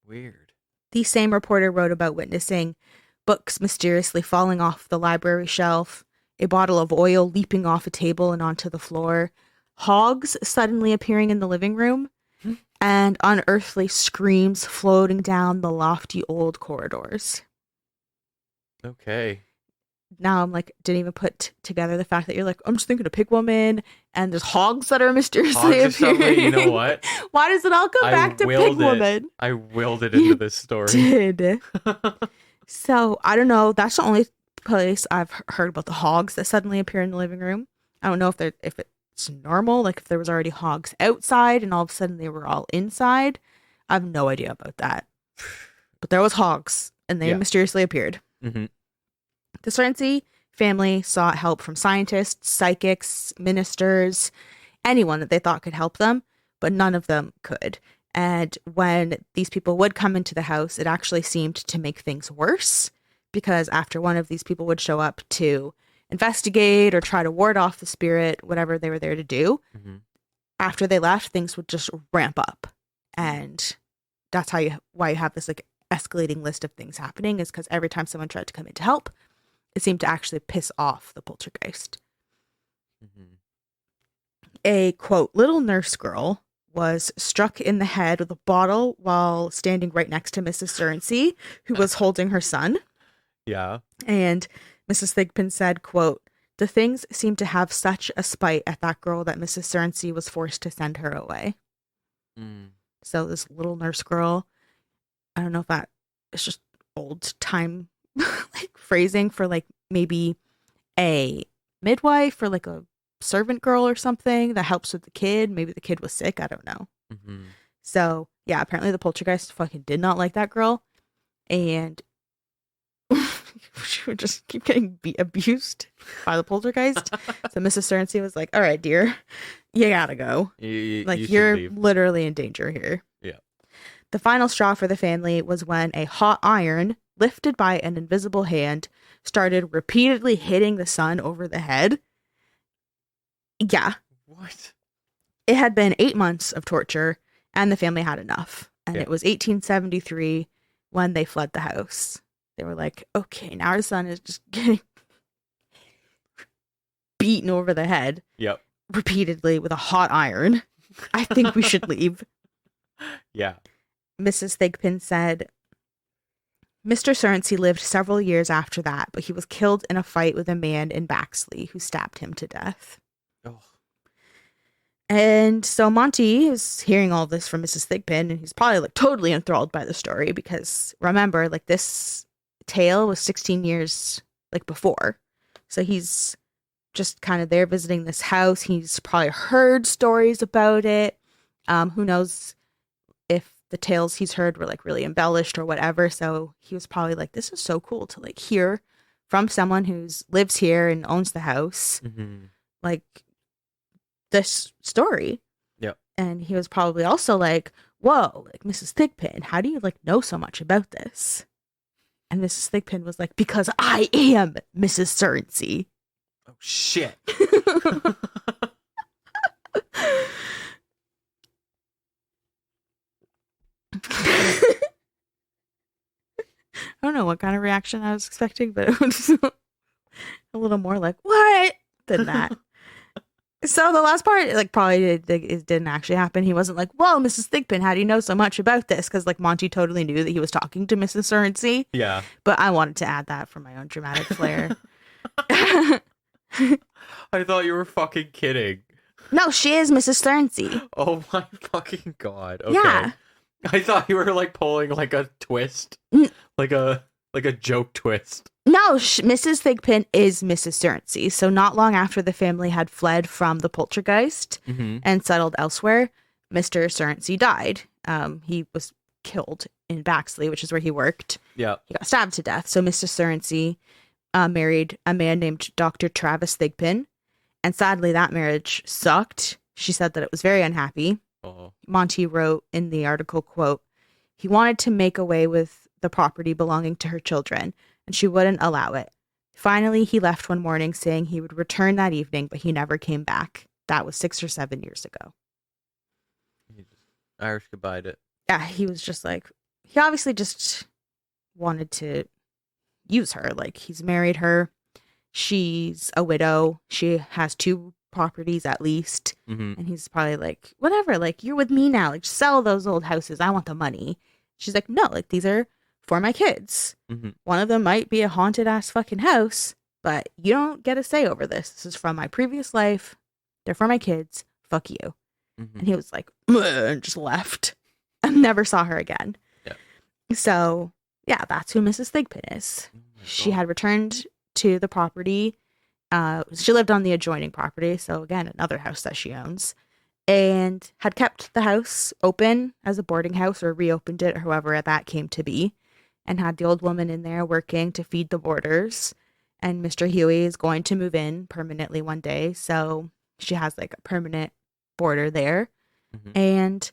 Weird. The same reporter wrote about witnessing books mysteriously falling off the library shelf, a bottle of oil leaping off a table and onto the floor, hogs suddenly appearing in the living room, and unearthly screams floating down the lofty old corridors. Okay. Now I'm like, didn't even put together the fact that you're like, I'm just thinking of Pig Woman, and there's hogs that are mysteriously appearing. You know what? Why does it all come back to Pig Woman? I willed it into this story. Did. So I don't know. That's the only place I've heard about the hogs that suddenly appear in the living room. I don't know if it's normal, like if there was already hogs outside and all of a sudden they were all inside. I have no idea about that. But there was hogs, and they mysteriously appeared. The Surrency family sought help from scientists, psychics, ministers, anyone that they thought could help them, but none of them could. And when these people would come into the house, it actually seemed to make things worse, because after one of these people would show up to investigate or try to ward off the spirit, whatever they were there to do, after they left, things would just ramp up. And that's why you have this like escalating list of things happening is because every time someone tried to come in to help, it seemed to actually piss off the poltergeist. Mm-hmm. A, quote, little nurse girl was struck in the head with a bottle while standing right next to Mrs. Surrency, who was holding her son. Yeah. And Mrs. Thigpen said, quote, the things seemed to have such a spite at that girl that Mrs. Surrency was forced to send her away. Mm. So this little nurse girl, I don't know if that is just old time like phrasing for like maybe a midwife or like a servant girl or something that helps with the kid. Maybe the kid was sick. I don't know. Mm-hmm. So yeah, apparently the poltergeist fucking did not like that girl. And she would just keep getting abused by the poltergeist. So Mrs. Surrency was like, all right, dear, you gotta go. You're literally in danger here. Yeah. The final straw for the family was when a hot iron, lifted by an invisible hand, started repeatedly hitting the son over the head. Yeah. What? It had been 8 months of torture, and the family had enough. And Yeah. It was 1873 when they fled the house. They were like, okay, now our son is just getting beaten over the head. Yep. Repeatedly with a hot iron. I think we should leave. Yeah. Mrs. Thigpen said, Mr. Surrency lived several years after that, but he was killed in a fight with a man in Baxley who stabbed him to death. Oh. And so Monty is hearing all this from Mrs. Thigpen, and he's probably like totally enthralled by the story because remember, like this tale was 16 years like before. So he's just kind of there visiting this house. He's probably heard stories about it. Who knows if the tales he's heard were like really embellished or whatever. So he was probably like, this is so cool to like hear from someone who's lives here and owns the house. Mm-hmm. Like this story. Yep. And he was probably also like, whoa, like Mrs. Thigpen, how do you like know so much about this? And Mrs. Thigpen was like, because I am Mrs. Surrency. Oh shit. I don't know what kind of reaction I was expecting, but it was a little more like, what? Than that. So the last part, like, probably didn't actually happen. He wasn't like, whoa, Mrs. Thigpen, how do you know so much about this? Because, like, Monty totally knew that he was talking to Mrs. Surrency. Yeah. But I wanted to add that for my own dramatic flair. I thought you were fucking kidding. No, she is Mrs. Surrency. Oh my fucking god. Okay. Yeah. I thought you were like pulling like a twist. Like a joke twist. No, Mrs. Thigpen is Mrs. Surrency. So not long after the family had fled from the poltergeist and settled elsewhere, Mr. Surrency died. He was killed in Baxley, which is where he worked. Yeah. He got stabbed to death. So Mr. Surrency married a man named Dr. Travis Thigpen. And sadly, that marriage sucked. She said that it was very unhappy. Oh. Monty wrote in the article, quote, he wanted to make away with the property belonging to her children, and she wouldn't allow it. Finally, he left one morning saying he would return that evening, but he never came back. That was 6 or 7 years ago. He just Irish goodbye'd it. Yeah, he was just like, he obviously just wanted to use her. Like, he's married her. She's a widow. She has 2 properties at least. And he's probably like, whatever, like, you're with me now. Like, sell those old houses. I want the money. She's like, no, like, these are for my kids. One of them might be a haunted ass fucking house, but you don't get a say over this. This is from my previous life. They're for my kids. Fuck you. And he was like, and just left and never saw her again. Yeah. So yeah, that's who Mrs. Thigpen is. She had returned to the property. She lived on the adjoining property. So again, another house that she owns, and had kept the house open as a boarding house or reopened it or however that came to be, and had the old woman in there working to feed the boarders. And Mr. Huey is going to move in permanently one day. So she has like a permanent boarder there. And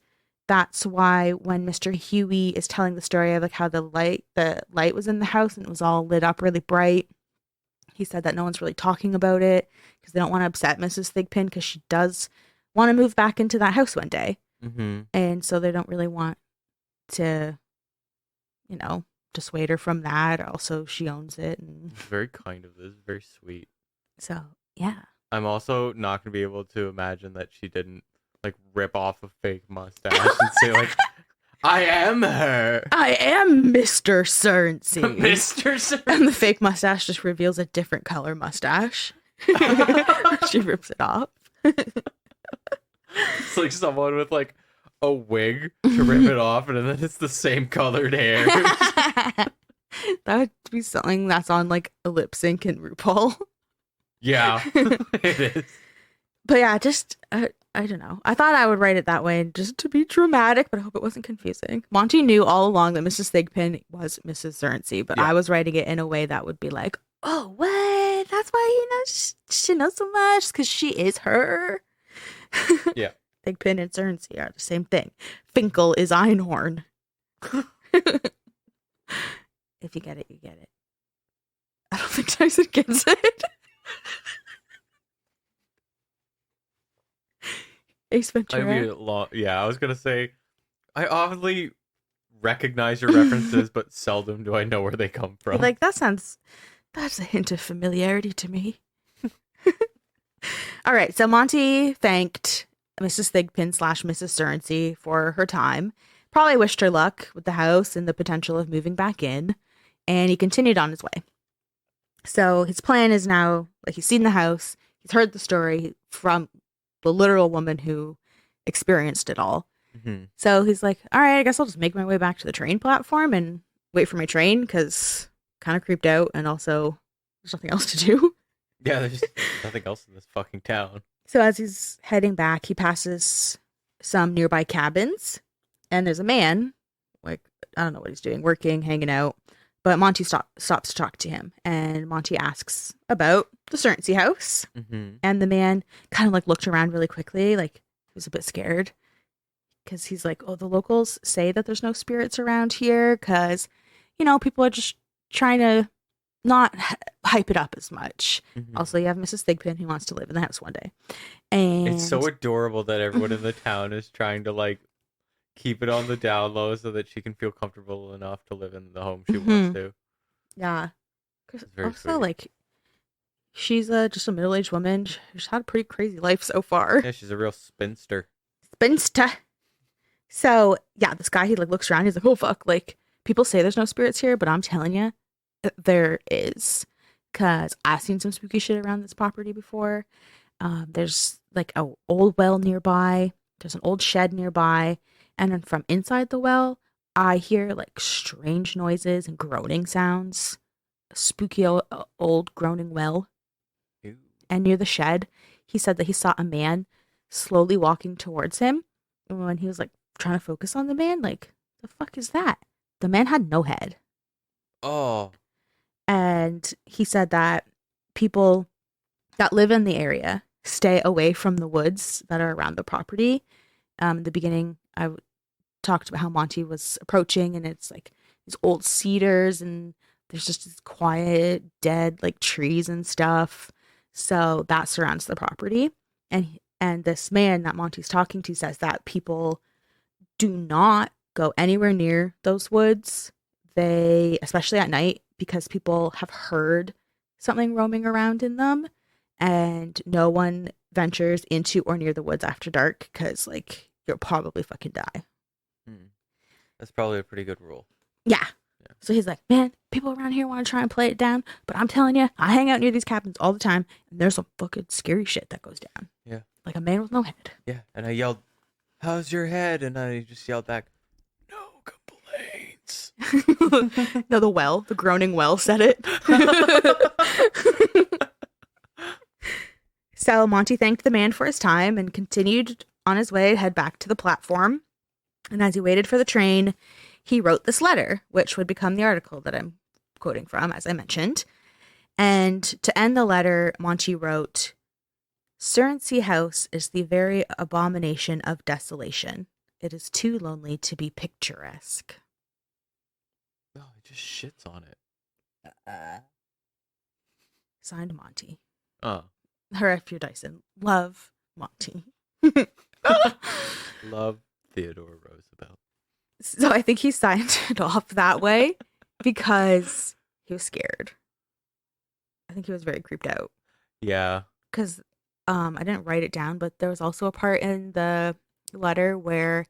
that's why when Mr. Huey is telling the story of like how the light was in the house and it was all lit up really bright, he said that no one's really talking about it because they don't want to upset Mrs. Thigpen because she does want to move back into that house one day. And so they don't really want to, dissuade her from that. Also, she owns it. And It's very kind of this. Very sweet. so, yeah. I'm also not going to be able to imagine that she didn't, like, rip off a fake mustache and say, like, I am her. I am Mr. Surrency. Mr. Surrency. And the fake mustache just reveals a different color mustache. She rips it off. It's like someone with, like, a wig to rip it off, and then it's the same colored hair. That would be something that's on, like, a lip sync in RuPaul. Yeah, it is. But yeah, just, I don't know. I thought I would write it that way just to be dramatic, but I hope it wasn't confusing. Monty knew all along that Mrs. Thigpen was Mrs. Surrency, but I was writing it in a way that would be like, oh, what? That's why he knows, she knows so much, because she is her. Yeah. Thigpen and Surrency are the same thing. Finkel is Einhorn. If you get it, you get it. I don't think Tyson gets it. Ace Ventura. I was gonna say, I obviously recognize your references, but seldom do I know where they come from. Like, that's a hint of familiarity to me. All right, so Monty thanked Mrs. Thigpen / Mrs. Surrency for her time, probably wished her luck with the house and the potential of moving back in, and he continued on his way. So his plan is now, like, he's seen the house, he's heard the story from the literal woman who experienced it all. Mm-hmm. So he's like, all right, I guess I'll just make my way back to the train platform and wait for my train, because kind of creeped out, and also there's nothing else to do. Yeah, there's nothing else in this fucking town. So as he's heading back, he passes some nearby cabins, and there's a man, like, I don't know what he's doing, working, hanging out, but Monty stops to talk to him, and Monty asks about the Surrency house, and the man kind of, like, looked around really quickly, like, he was a bit scared, because he's like, oh, the locals say that there's no spirits around here, because, people are just trying to not hype it up as much. Also, you have Mrs. Thigpen who wants to live in the house one day. And it's so adorable that everyone in the town is trying to, like, keep it on the down low so that she can feel comfortable enough to live in the home she wants to. Yeah. Also, sweet. like, she's just a middle-aged woman. She's had a pretty crazy life so far. Yeah, she's a real spinster. So, yeah, this guy, he, like, looks around. He's like, oh, fuck. Like, people say there's no spirits here, but I'm telling you, there is. Because I've seen some spooky shit around this property before. There's, like, an old well nearby. There's an old shed nearby. And then from inside the well, I hear, like, strange noises and groaning sounds. A spooky old groaning well. Ew. And near the shed, he said that he saw a man slowly walking towards him. And when he was, like, trying to focus on the man, like, the fuck is that? The man had no head. Oh. And he said that people that live in the area stay away from the woods that are around the property. In the beginning, I talked about how Monty was approaching, and it's like these old cedars, and there's just this quiet, dead, like, trees and stuff. So that surrounds the property. And this man that Monty's talking to says that people do not go anywhere near those woods. They, especially at night, because people have heard something roaming around in them, and no one ventures into or near the woods after dark, because, like, you'll probably fucking die. That's probably a pretty good rule. Yeah. So he's like, man, people around here want to try and play it down, but I'm telling you, I hang out near these cabins all the time, and there's some fucking scary shit that goes down. Yeah. Like a man with no head. Yeah, and I yelled, how's your head? And I just yelled back, no complaints. No, the groaning well said it. So Monty thanked the man for his time and continued on his way to head back to the platform. And as he waited for the train, he wrote this letter, which would become the article that I'm quoting from, as I mentioned. And to end the letter, Monty wrote, Surrency House is the very abomination of desolation. It is too lonely to be picturesque. Oh, he just shits on it. Signed, Monty. Oh. Her F. Dyson. Love, Monty. Love Theodore Roosevelt. So I think he signed it off that way because he was scared. I think he was very creeped out. Yeah. Because I didn't write it down, but there was also a part in the letter where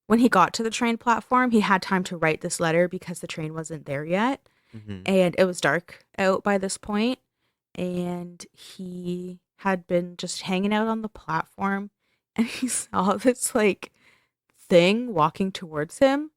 when he got to the train platform, he had time to write this letter because the train wasn't there yet. Mm-hmm. And it was dark out by this point, and he had been just hanging out on the platform, and he saw this like thing walking towards him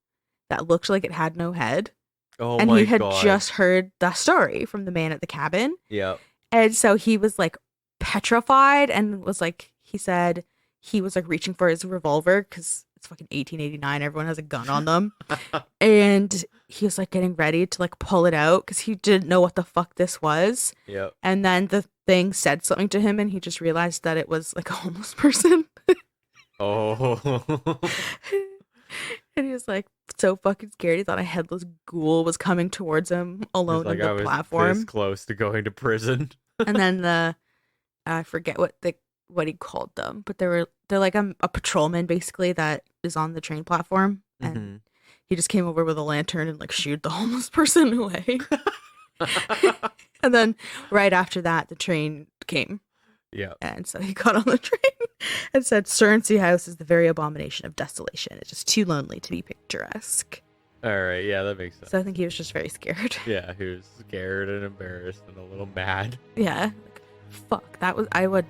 that looked like it had no head. Oh and my he had God. just heard the story from the man at the cabin. Yeah. And so he was like petrified and was like, he said he was like reaching for his revolver because it's fucking 1889. Everyone has a gun on them. And he was like getting ready to like pull it out because he didn't know what the fuck this was. Yeah. And then the thing said something to him and he just realized that it was like a homeless person. Oh. And he was like so fucking scared. He thought a headless ghoul was coming towards him alone on the platform. I was this close to going to prison. And then I forget what he called them, but they're like a patrolman basically that is on the train platform, and he just came over with a lantern and like shooed the homeless person away. And then right after that, the train came. Yeah. And so he got on the train and said, Surrency House is the very abomination of desolation. It's just too lonely to be picturesque. All right. Yeah, that makes sense. So I think he was just very scared. Yeah, he was scared and embarrassed and a little mad. Yeah. Like, fuck.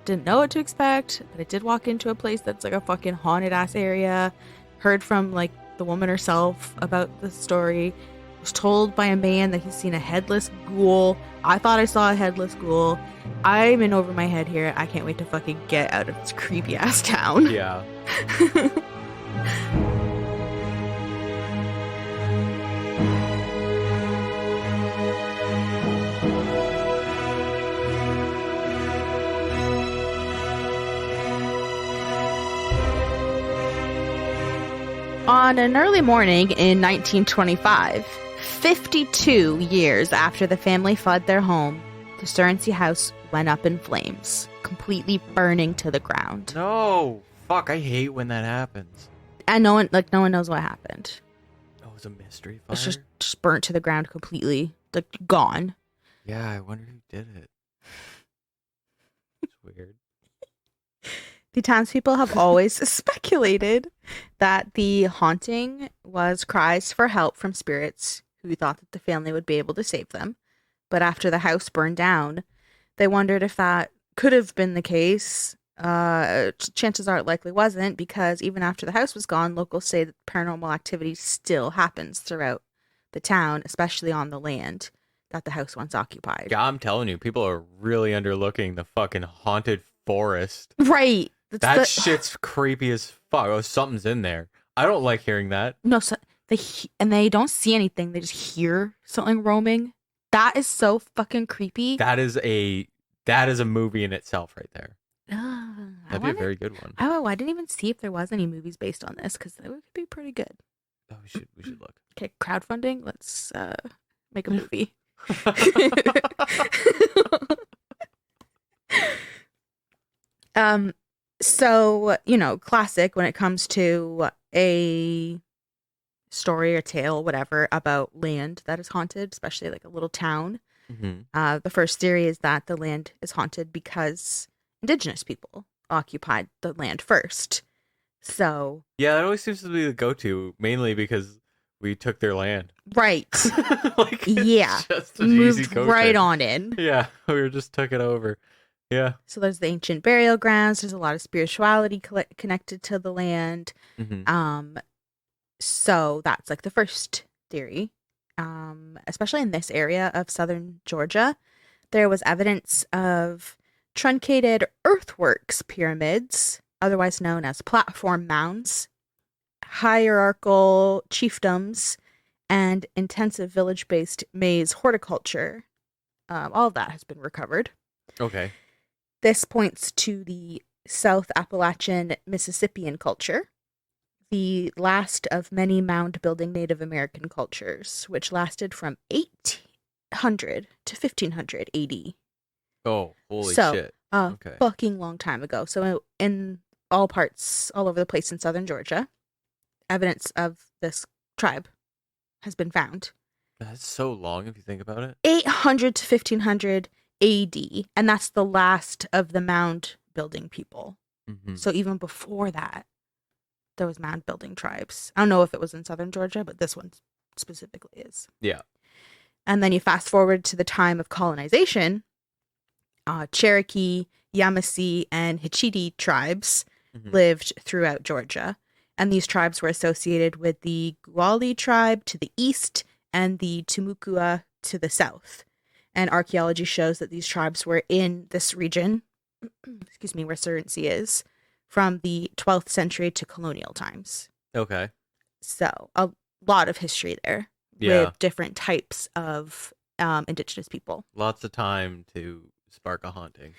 Didn't know what to expect, but I did walk into a place that's like a fucking haunted ass area. Heard from like the woman herself about the story. Was told by a man that he's seen a headless ghoul. I thought I saw a headless ghoul. I'm in over my head here. I can't wait to fucking get out of this creepy ass town. Yeah. On an early morning in 1925, 52 years after the family fled their home, the Surrency house went up in flames, completely burning to the ground. No. Fuck, I hate when that happens. And no one knows what happened. Oh, it's a mystery fire? It's just burnt to the ground completely, like gone. Yeah, I wonder who did it. It's weird. The townspeople have always speculated that the haunting was cries for help from spirits who thought that the family would be able to save them. But after the house burned down, they wondered if that could have been the case. Chances are it likely wasn't, because even after the house was gone, locals say that paranormal activity still happens throughout the town, especially on the land that the house once occupied. Yeah, I'm telling you, people are really underlooking the fucking haunted forest. Right. That shit's creepy as fuck. Oh, something's in there. I don't like hearing that. No, so they don't see anything. They just hear something roaming. That is so fucking creepy. That is a movie in itself right there. That'd be a very good one. Oh, I didn't even see if there was any movies based on this, because that would be pretty good. Oh, we should look. Okay, crowdfunding. Let's make a movie. So, classic when it comes to a story or tale, whatever, about land that is haunted, especially like a little town. Mm-hmm. The first theory is that the land is haunted because indigenous people occupied the land first. So yeah, that always seems to be the go-to, mainly because we took their land. Right. Like, yeah. Just an easy go-to. Right on in. Yeah, we just took it over. Yeah. So there's the ancient burial grounds. There's a lot of spirituality connected to the land. Mm-hmm. So that's like the first theory. Especially in this area of southern Georgia, there was evidence of truncated earthworks pyramids, otherwise known as platform mounds, hierarchical chiefdoms, and intensive village-based maize horticulture. All of that has been recovered. Okay. This points to the South Appalachian Mississippian culture, the last of many mound-building Native American cultures, which lasted from 800 to 1500 AD. Oh, holy so, shit. Okay. Fucking long time ago. So in all parts, all over the place in southern Georgia. evidence of this tribe has been found. That's so long if you think about it. 800 to 1500 AD, and that's the last of the mound building people. Mm-hmm. So even before that, there was mound building tribes. I don't know if it was in southern Georgia, but this one specifically is. Yeah. And then you fast forward to the time of colonization, Cherokee, Yamasee, and Hitchiti tribes lived throughout Georgia. And these tribes were associated with the Guali tribe to the east and the Timucua to the south. And archaeology shows that these tribes were in this region, where Surrency is, from the 12th century to colonial times. Okay. So a lot of history there with different types of indigenous people. Lots of time to spark a haunting.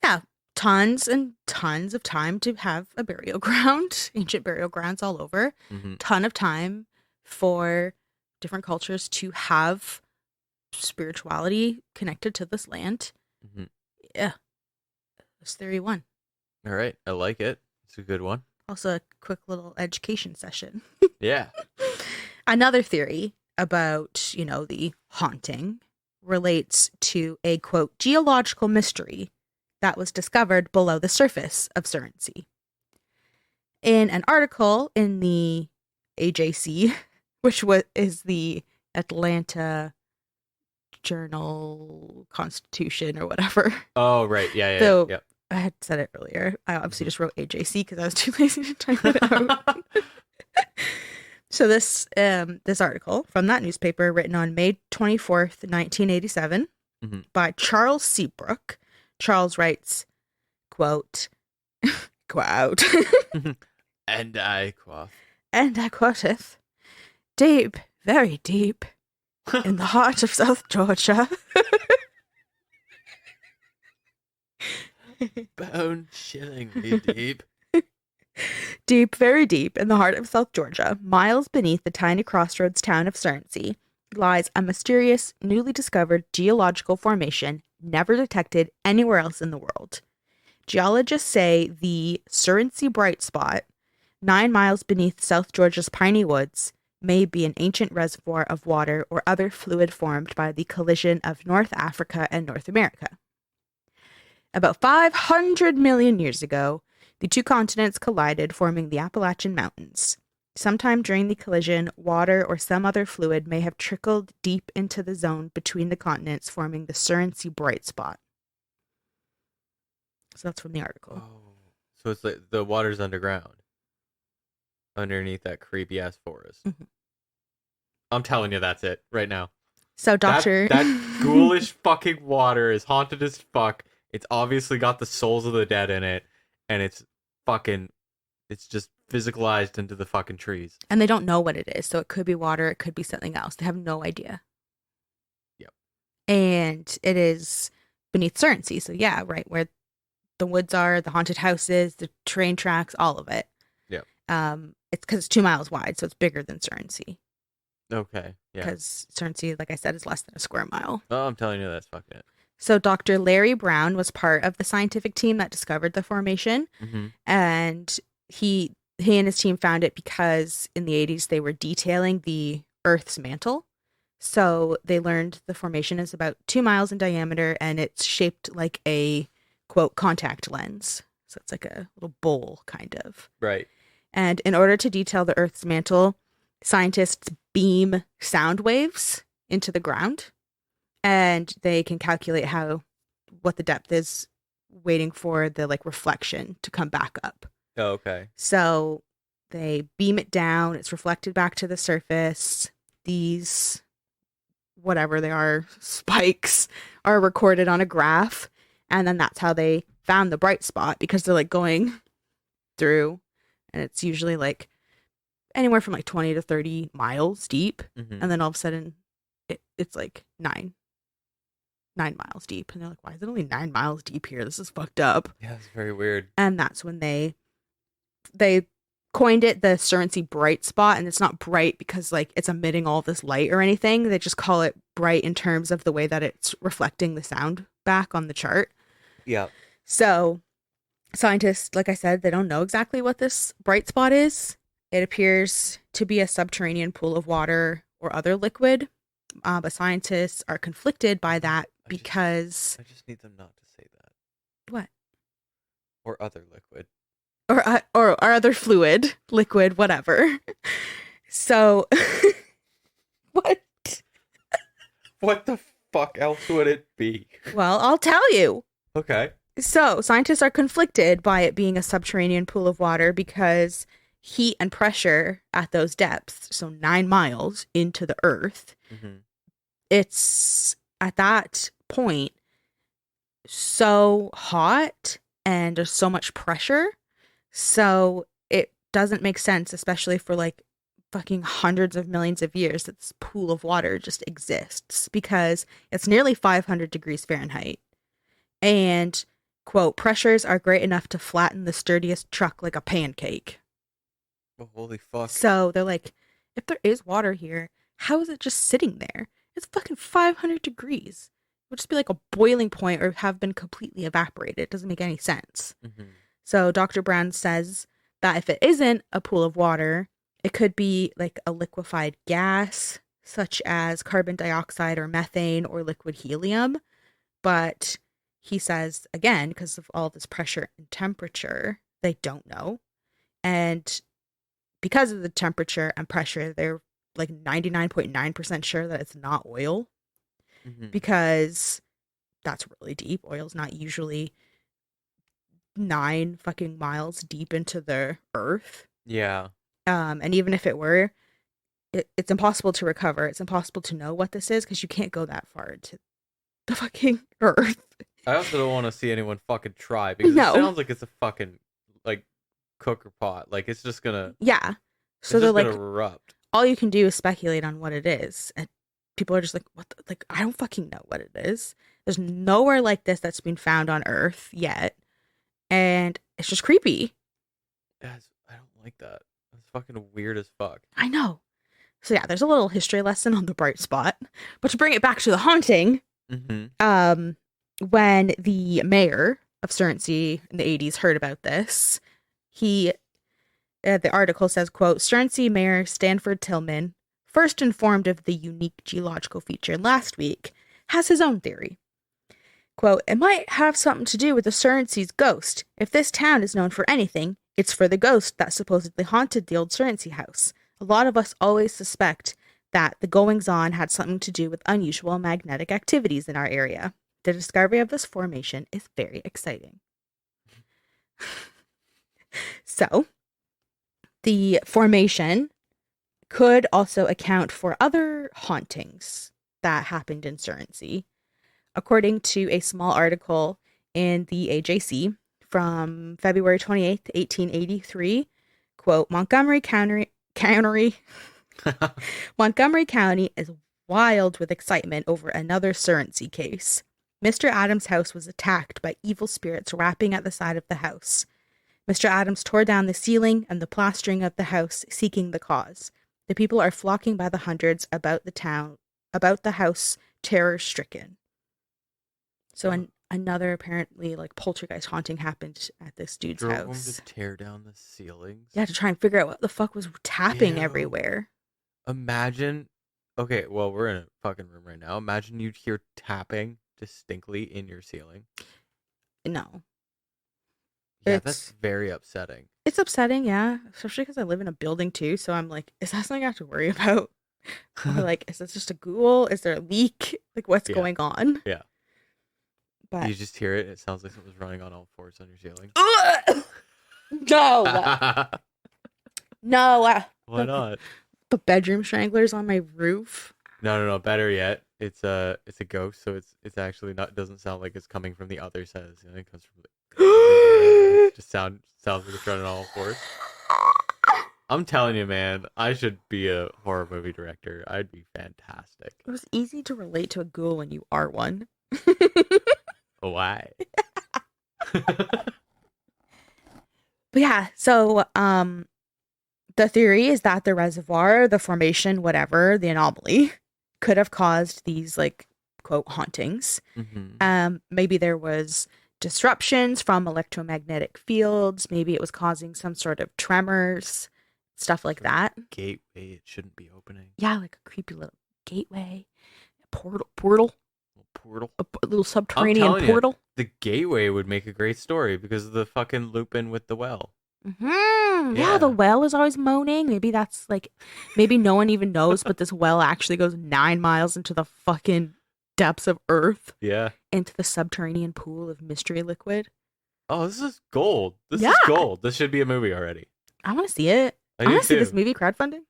Yeah. Tons and tons of time to have a burial ground, ancient burial grounds all over. Ton of time for different cultures to have spirituality connected to this land. Yeah. That's theory 1. All right. I like it. It's a good one. Also a quick little education session. Yeah. Another theory about, the haunting relates to a, quote, geological mystery that was discovered below the surface of Surrency. In an article in the AJC, which is the Atlanta Journal-Constitution or whatever. Oh, right. Yeah. So, yep. I had said it earlier. I obviously just wrote AJC because I was too lazy to type it out. So this article from that newspaper, written on May 24th, 1987, by Charles Seabrook. Charles writes, quote, quote, and I quoth. And I quoteth, deep, very deep, in the heart of South Georgia. Bone chillingly deep. Deep, very deep, in the heart of South Georgia, miles beneath the tiny crossroads town of Surrency, lies a mysterious, newly discovered geological formation never detected anywhere else in the world. Geologists say the Surrency Bright Spot, 9 miles beneath South Georgia's piney woods, may be an ancient reservoir of water or other fluid formed by the collision of North Africa and North America. About 500 million years ago, the two continents collided, forming the Appalachian Mountains. Sometime during the collision, water or some other fluid may have trickled deep into the zone between the continents, forming the Surrency Bright Spot. So that's from the article. Oh, so it's like the water's underground, underneath that creepy ass forest. I'm telling you, that's it right now. So, Doctor, that ghoulish fucking water is haunted as fuck. It's obviously got the souls of the dead in it, and it's just physicalized into the fucking trees. And they don't know what it is, so it could be water, it could be something else. They have no idea. Yep. And it is beneath Surrency, so yeah, right where the woods are, the haunted houses, the train tracks, all of it. Yep. It's because it's 2 miles wide, so it's bigger than Surrency. Okay, yeah. Because Surrency, like I said, is less than a square mile. Oh, I'm telling you, that's fucking it. So Dr. Larry Brown was part of the scientific team that discovered the formation, and he and his team found it because in the 80s they were detailing the Earth's mantle. So they learned the formation is about 2 miles in diameter, and it's shaped like a, quote, contact lens. So it's like a little bowl, kind of. Right. And in order to detail the Earth's mantle, scientists beam sound waves into the ground, and they can calculate what the depth is, waiting for the reflection to come back up. Oh, okay. So they beam it down, it's reflected back to the surface. These, whatever they are, spikes are recorded on a graph, and then that's how they found the bright spot, because they're going through, and it's usually anywhere from 20 to 30 miles deep, and then all of a sudden it's 9 miles deep, and they're like, why is it only 9 miles deep here? This is fucked up. Yeah, it's very weird. And that's when they coined it the Surrency Bright Spot, and it's not bright because it's emitting all this light or anything. They just call it bright in terms of the way that it's reflecting the sound back on the chart. Yeah. So scientists, like I said, they don't know exactly what this bright spot is, It appears to be a subterranean pool of water or other liquid, but scientists are conflicted by that because... I just need them not to say that. What? Or other liquid. Or other fluid, liquid, whatever. So... What? What the fuck else would it be? Well, I'll tell you. Okay. So, scientists are conflicted by it being a subterranean pool of water because heat and pressure at those depths, so 9 miles into the earth, it's at that point so hot and there's so much pressure. So, it doesn't make sense, especially for like fucking hundreds of millions of years, that this pool of water just exists because it's nearly 500 degrees Fahrenheit. And, quote, pressures are great enough to flatten the sturdiest truck like a pancake. Oh, holy fuck. So they're like, if there is water here, how is it just sitting there? It's fucking 500 degrees. It would just be like a boiling point or have been completely evaporated. It doesn't make any sense. So Dr. Brown says that if it isn't a pool of water, it could be like a liquefied gas, such as carbon dioxide or methane or liquid helium. But he says, again, because of all this pressure and temperature, they don't know. And because of the temperature and pressure, they're like 99.9% sure that it's not oil. Because that's really deep. Oil's not usually 9 fucking miles deep into the earth. Yeah. And even if it were, it's impossible to recover. It's impossible to know what this is because you can't go that far into the fucking earth. I also don't want to see anyone fucking try because it sounds like it's a fucking like cooker pot. Like it's just gonna So they're like erupt. All you can do is speculate on what it is, and people are just like, what? Like I don't fucking know what it is. There's nowhere like this that's been found on Earth yet, and it's just creepy. Yes, I don't like that. It's fucking weird as fuck. I know. So yeah, there's a little history lesson on the bright spot. But to bring it back to the haunting, when the mayor of Surrency in the 80s heard about this, the article says, quote, Surrency Mayor Stanford Tillman, first informed of the unique geological feature last week, has his own theory. Quote, it might have something to do with the Surrency's ghost. If this town is known for anything, it's for the ghost that supposedly haunted the old Surrency house. A lot of us always suspect that the goings-on had something to do with unusual magnetic activities in our area. The discovery of this formation is very exciting. So, the formation could also account for other hauntings that happened in Surrency. According to a small article in the AJC from February 28th, 1883, quote, Montgomery County is wild with excitement over another Surrency case. Mr. Adams' house was attacked by evil spirits rapping at the side of the house. Mr. Adams tore down the ceiling and the plastering of the house, seeking the cause. The people are flocking by the hundreds about the house, terror-stricken. So another apparently like poltergeist haunting happened at this dude's house. Them to tear down the ceilings. Yeah, to try and figure out what the fuck was tapping everywhere. Imagine. Okay, well, we're in a fucking room right now. Imagine you'd hear tapping distinctly in your ceiling. No. Yeah, that's very upsetting. It's upsetting, yeah. Especially because I live in a building too. So I'm like, is that something I have to worry about? Or like, is this just a ghoul? Is there a leak? Like, what's going on? Yeah. But you just hear it. It sounds like something's running on all fours on your ceiling. No. No. Why not? The bedroom stranglers on my roof. No. Better yet, it's a ghost. So it's actually not. Doesn't sound like it's coming from the other side. It comes from just sounds like it's running on all fours. I'm telling you, man, I should be a horror movie director. I'd be fantastic. It was easy to relate to a ghoul when you are one. Why? But yeah, so the theory is that the reservoir, the formation, whatever, the anomaly, could have caused these like quote hauntings. Maybe there was disruptions from electromagnetic fields. Maybe it was causing some sort of tremors stuff like that. Gateway, it shouldn't be opening. Yeah, like a creepy little gateway, a portal, a little subterranean portal. The gateway would make a great story because of the fucking loop-in with the well. Mm-hmm. Yeah, the well is always moaning. Maybe that's like, maybe no one even knows, but this well actually goes 9 miles into the fucking depths of Earth. Yeah. Into the subterranean pool of mystery liquid. Oh, this is gold. This is gold. This should be a movie already. I want to see it. I want to see this movie crowdfunding.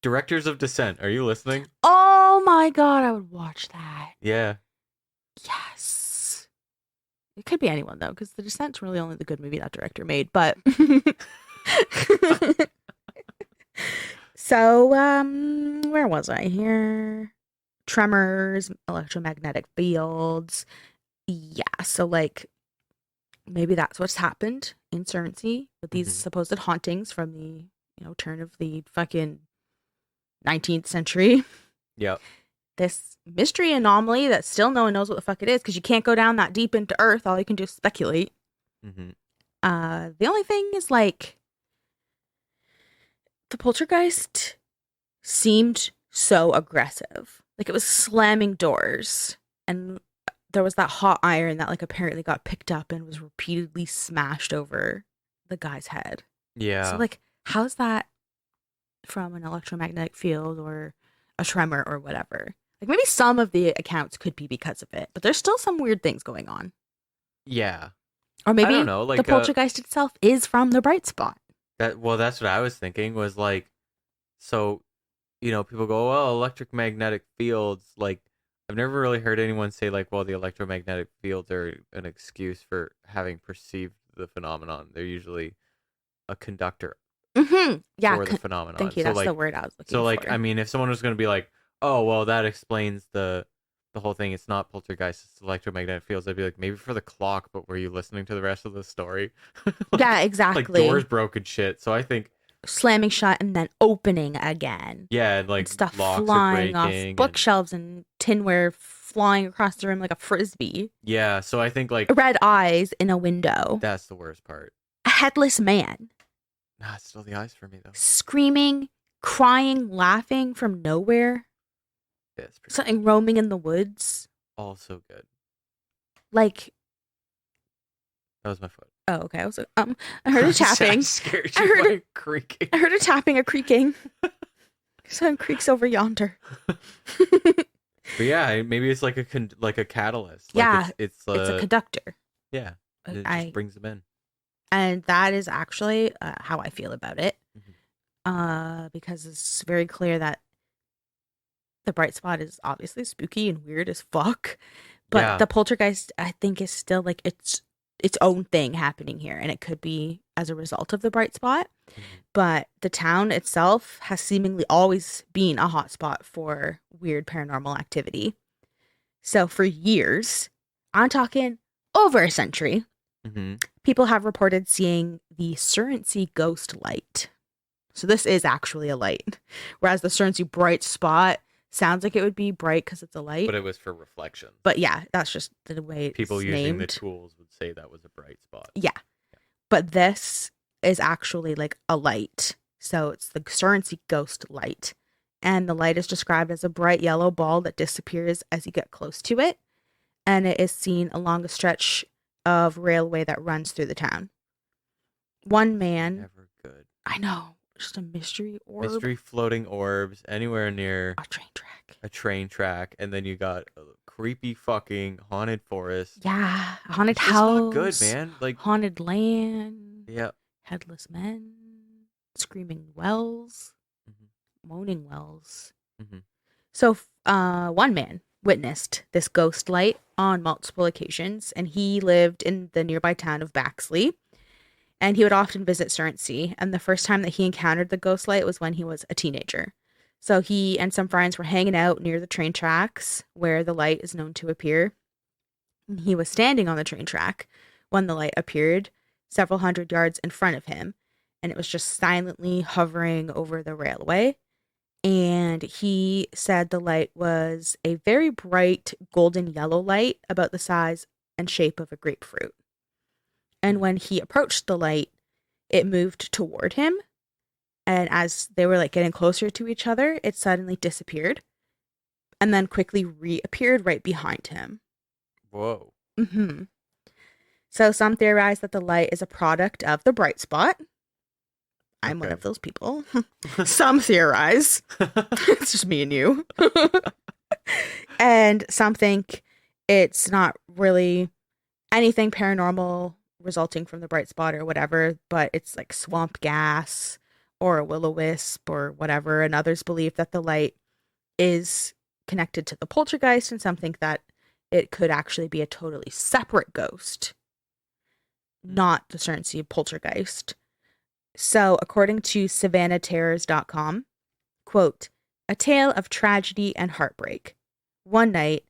Directors of Descent, are you listening? Oh my god, I would watch that. Yeah. Yes. It could be anyone though, because The Descent's really only the good movie that director made. But so, where was I here? Tremors, electromagnetic fields. Yeah, so like maybe that's what's happened in Surrency with these supposed hauntings from the, turn of the fucking 19th century. Yep. This mystery anomaly that still no one knows what the fuck it is because you can't go down that deep into Earth. All you can do is speculate. Mm-hmm. The only thing is like the poltergeist seemed so aggressive. Like it was slamming doors, and there was that hot iron that like apparently got picked up and was repeatedly smashed over the guy's head. Yeah. So like, how's that from an electromagnetic field or a tremor or whatever? Like maybe some of the accounts could be because of it, but there's still some weird things going on. Yeah. Or maybe I don't know, like, the poltergeist itself is from the bright spot. That's what I was thinking was like, so, people go, well, electromagnetic fields, like, I've never really heard anyone say like, well, the electromagnetic fields are an excuse for having perceived the phenomenon. They're usually a conductor Yeah, for the phenomenon. Thank you. So, That's like, the word I was looking for. So like, I mean, if someone was going to be like, oh, well, that explains the whole thing. It's not poltergeist, it's electromagnetic fields. I'd be like, maybe for the clock, but were you listening to the rest of the story? Like, yeah, exactly. Like doors broke and shit. So I think slamming shut and then opening again. Yeah, and like and stuff locks flying are off breaking bookshelves and tinware flying across the room like a frisbee. Yeah, so I think like red eyes in a window. That's the worst part. A headless man. Nah, it's still the eyes for me though. Screaming, crying, laughing from nowhere. Yeah, something roaming in the woods. Also good. Like that was my foot. Oh, okay. I was like, I heard a tapping. Scared you by creaking. I heard a tapping, a creaking. Something creaks over yonder. But yeah, maybe it's like a catalyst. Yeah, like it's a conductor. Yeah, it just brings them in. And that is actually how I feel about it. Because it's very clear that the bright spot is obviously spooky and weird as fuck. But the poltergeist, I think, is still like its own thing happening here. And it could be as a result of the bright spot. But the town itself has seemingly always been a hotspot for weird paranormal activity. So for years, I'm talking over a century, people have reported seeing the Surrency ghost light. So this is actually a light. Whereas the Surrency bright spot sounds like it would be bright because it's a light. But it was for reflection. But yeah, that's just the way it's people using named. The tools would say that was a bright spot. Yeah. But this is actually like a light. So it's the Surrency ghost light. And the light is described as a bright yellow ball that disappears as you get close to it. And it is seen along a stretch of railway that runs through the town. One man. Never good. I know. Just a mystery orb. Mystery floating orbs anywhere near a train track. A train track. And then you got a creepy fucking haunted forest. Yeah. A haunted it's house. Not good, man. Like haunted land. Yeah. Headless men. Screaming wells. Moaning wells. So one man witnessed this ghost light on multiple occasions, and he lived in the nearby town of Baxley, and he would often visit Surrency. And the first time that he encountered the ghost light was when he was a teenager. So he and some friends were hanging out near the train tracks where the light is known to appear. And he was standing on the train track when the light appeared several hundred yards in front of him, and it was just silently hovering over the railway. And he said the light was a very bright golden yellow light about the size and shape of a grapefruit. And when he approached the light, it moved toward him. And as they were like getting closer to each other, it suddenly disappeared and then quickly reappeared right behind him. Whoa. Mm-hmm. So some theorize that the light is a product of the bright spot. I'm one of those people. Some theorize. It's just me and you. And some think it's not really anything paranormal resulting from the bright spot or whatever, but it's like swamp gas or a will-o-wisp or whatever. And others believe that the light is connected to the poltergeist, and some think that it could actually be a totally separate ghost, not the Surrency poltergeist. So, according to SavannahTerrors.com, quote, a tale of tragedy and heartbreak. One night,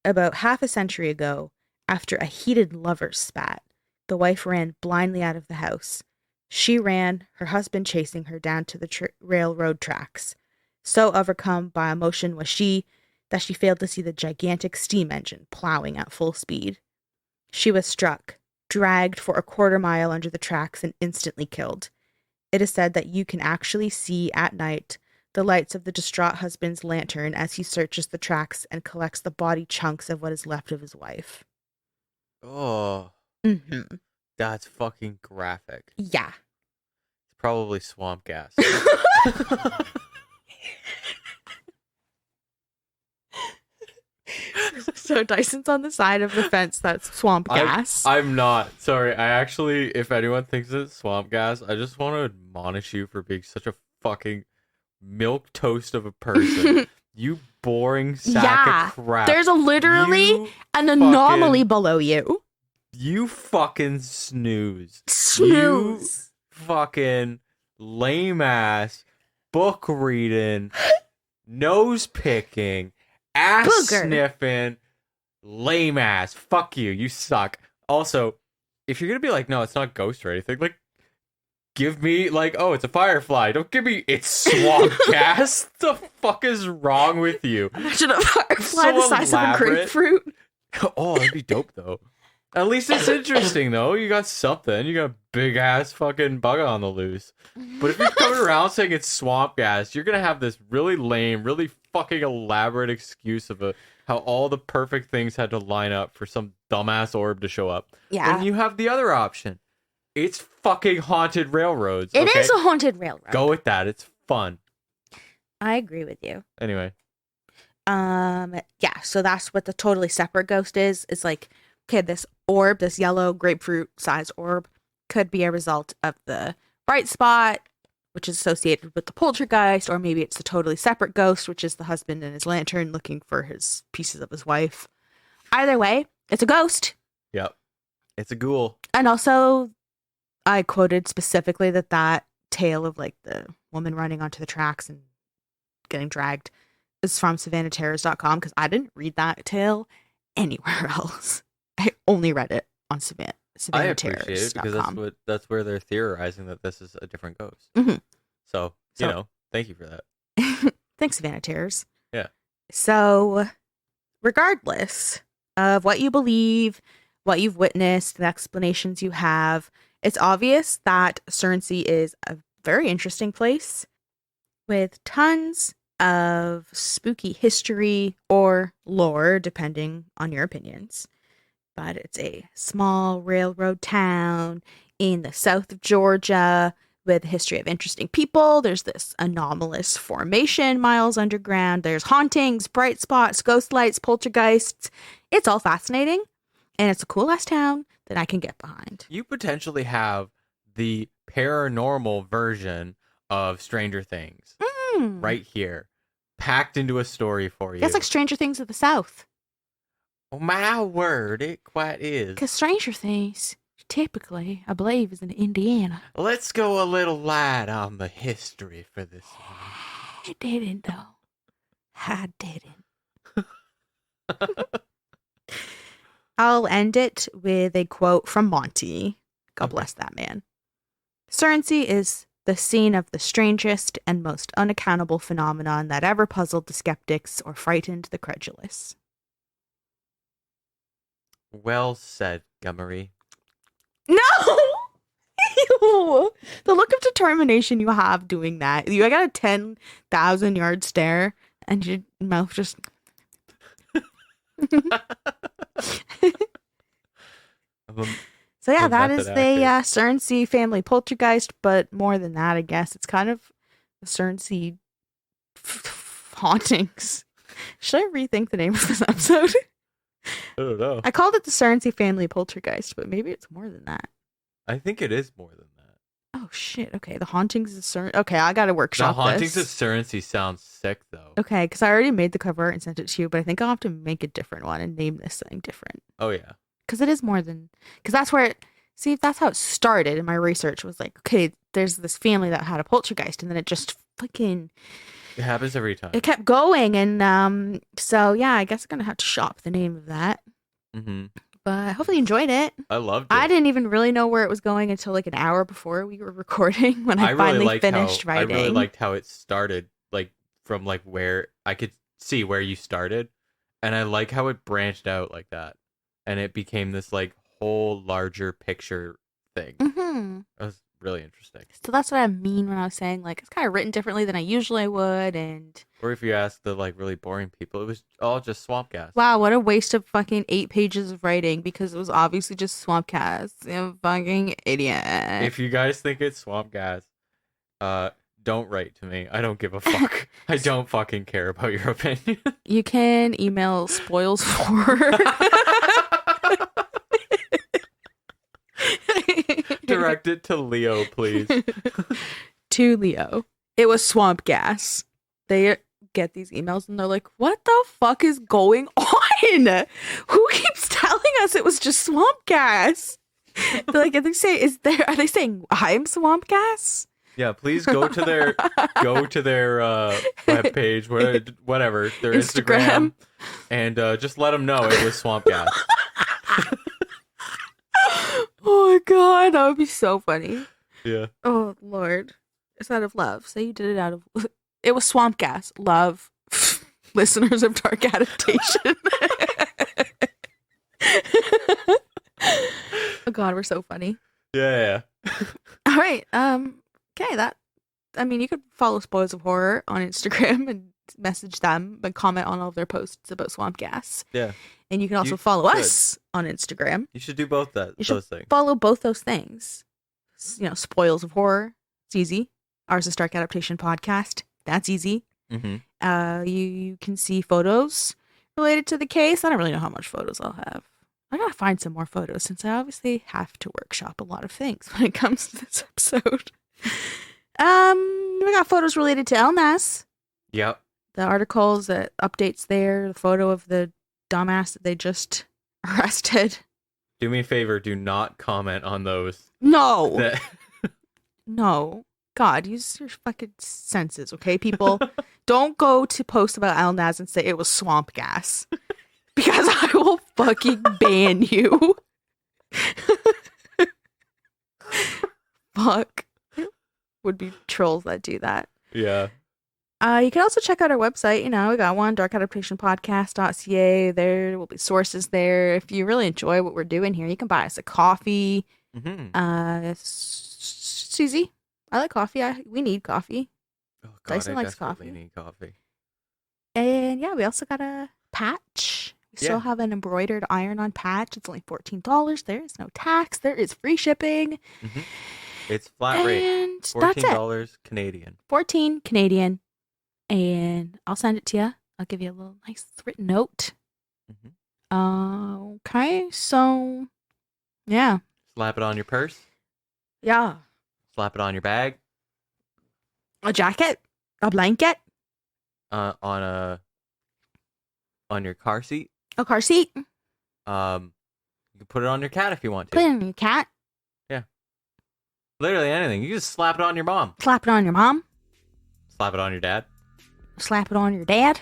about half a century ago, after a heated lover's spat, the wife ran blindly out of the house. She ran, her husband chasing her down to the railroad tracks. So overcome by emotion was she that she failed to see the gigantic steam engine plowing at full speed. She was struck, dragged for a quarter mile under the tracks, and instantly killed. It is said that you can actually see at night the lights of the distraught husband's lantern as he searches the tracks and collects the body chunks of what is left of his wife. Oh. Mm-hmm. That's fucking graphic. Yeah. It's probably swamp gas. So Dyson's on the side of the fence that's swamp gas. I'm not. Sorry. I actually, if anyone thinks it's swamp gas, I just want to admonish you for being such a fucking milk toast of a person. You boring sack of crap. There's literally an anomaly below you. You fucking snooze. Snooze. You fucking lame ass, book reading, nose picking, ass sniffing, lame ass. Fuck you. You suck. Also, if you're gonna be like, no, it's not ghost or anything, like, give me, like, oh, it's a firefly. Don't give me, it's swamp gas. The fuck is wrong with you? Imagine a firefly the size of a grapefruit. Oh, that'd be dope, though. At least it's interesting, though. You got something. You got a big-ass fucking bug on the loose. But if you're coming around saying it's swamp gas, you're going to have this really lame, really fucking elaborate excuse of how all the perfect things had to line up for some dumbass orb to show up. Yeah. And you have the other option. It's fucking haunted railroads. It is a haunted railroad. Go with that. It's fun. I agree with you. Anyway. Yeah, so that's what the totally separate ghost is. It's like, okay, this orb, this yellow grapefruit size orb, could be a result of the bright spot, which is associated with the poltergeist, or maybe it's the totally separate ghost, which is the husband in his lantern looking for his pieces of his wife. Either way, it's a ghost. Yep. It's a ghoul. And also, I quoted specifically that tale of like the woman running onto the tracks and getting dragged is from SavannahTerrors.com, because I didn't read that tale anywhere else. I only read it on Savannah I appreciate it because that's where they're theorizing that this is a different ghost. Mm-hmm. So, you know, thank you for that. Thanks, Savannah Terrors. Yeah. So, regardless of what you believe, what you've witnessed, the explanations you have, it's obvious that Surrency is a very interesting place with tons of spooky history or lore, depending on your opinions. But it's a small railroad town in the south of Georgia with a history of interesting people. There's this anomalous formation miles underground. There's hauntings, bright spots, ghost lights, poltergeists. It's all fascinating, and it's a cool-ass town that I can get behind. You potentially have the paranormal version of Stranger Things right here, packed into a story for you. It's like Stranger Things of the South. Oh, my word, it quite is. Because Stranger Things, typically, I believe, is in Indiana. Let's go a little light on the history for this one. I didn't, though. I didn't. I'll end it with a quote from Monty. God bless that man. Surrency is the scene of the strangest and most unaccountable phenomenon that ever puzzled the skeptics or frightened the credulous. Well said, Gummery. No! You The look of determination you have doing that. You got a 10,000 yard stare and your mouth just... So yeah, that is the Surrency family poltergeist, but more than that, I guess. It's kind of the Surrency hauntings. Should I rethink the name of this episode? I don't know. I called it the Surrency family poltergeist, but maybe it's more than that. I think it is more than that. Oh shit! Okay, the hauntings of Surrency. Okay, I gotta workshop the hauntings of Surrency sounds sick though. Okay, because I already made the cover art and sent it to you, but I think I'll have to make a different one and name this thing different. Oh yeah, because it is more than. Because that's where that's how it started. In my research was like, okay, there's this family that had a poltergeist, and then it just fucking. It happens every time. It kept going, and so yeah, I guess I'm gonna have to shop the name of that. Mm-hmm. But hopefully you enjoyed it. I loved it. I didn't even really know where it was going until like an hour before we were recording when I finally finished writing. I really liked how it started, like from like where I could see where you started, and I like how it branched out like that, and it became this like whole larger picture thing. Mm-hmm. It was really interesting. So that's what I mean when I was saying like it's kind of written differently than I usually would, and or if you ask the like really boring people, it was all just swamp gas. Wow, what a waste of fucking 8 pages of writing because it was obviously just swamp gas. You fucking idiot. If you guys think it's swamp gas, don't write to me. I don't give a fuck. I don't fucking care about your opinion. You can email spoils for. Direct it to Leo, please. To Leo. It was swamp gas. They get these emails and they're like, what the fuck is going on? Who keeps telling us it was just swamp gas? They're like, are they saying I'm swamp gas? Yeah, please go to their webpage, whatever, their Instagram, and just let them know it was swamp gas. Oh my god, that would be so funny. Yeah. Oh lord. It's out of love. Say you did it out of... It was swamp gas. Love. Listeners of Dark Adaptation. Oh god, we're so funny. Yeah. All right. Okay, you could follow Spoils of Horror on Instagram and message them and comment on all of their posts about swamp gas. Yeah. And you can also follow us on Instagram. You should do both those things. Follow both those things. Spoils of Horror. It's easy. Ours is Dark Adaptation Podcast. That's easy. Mm-hmm. You can see photos related to the case. I don't really know how much photos I'll have. I gotta find some more photos since I obviously have to workshop a lot of things when it comes to this episode. We got photos related to Elmas. Yep. The articles, the updates there, the photo of the dumbass that they just arrested. Do me a favor, do not comment on those. No. No. God, use your fucking senses, okay, people? Don't go to post about Elnaz and say it was swamp gas. Because I will fucking ban you. Fuck. Would be trolls that do that. Yeah. You can also check out our website. We got one, darkadaptationpodcast.ca. There will be sources there. If you really enjoy what we're doing here, you can buy us a coffee. Mm-hmm. Susie, I like coffee. We need coffee. Oh, God, Dyson likes coffee. Need coffee. And yeah, we also got a patch. We still have an embroidered iron-on patch. It's only $14. There is no tax. There is free shipping. Mm-hmm. It's flat rate. And $14 Canadian. $14 Canadian. And I'll send it to you. I'll give you a little nice written note. Mm-hmm. Okay, so yeah. Slap it on your purse. Yeah. Slap it on your bag. A jacket. A blanket. On your car seat. A car seat. You can put it on your cat if you want to. Put it on your cat. Yeah. Literally anything. You can just slap it on your mom. Slap it on your mom. Slap it on your dad. Slap it on your dad.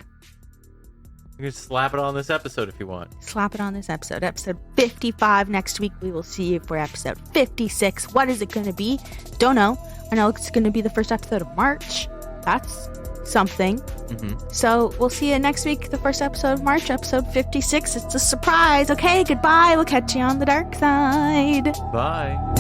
You can slap it on this episode if you want. Slap it on this episode. Episode 55. Next week, we will see you for episode 56. What is it going to be? Don't know. I know it's going to be the first episode of March. That's something. Mm-hmm. So we'll see you next week, the first episode of March, episode 56. It's a surprise. Okay, goodbye. We'll catch you on the dark side. Bye.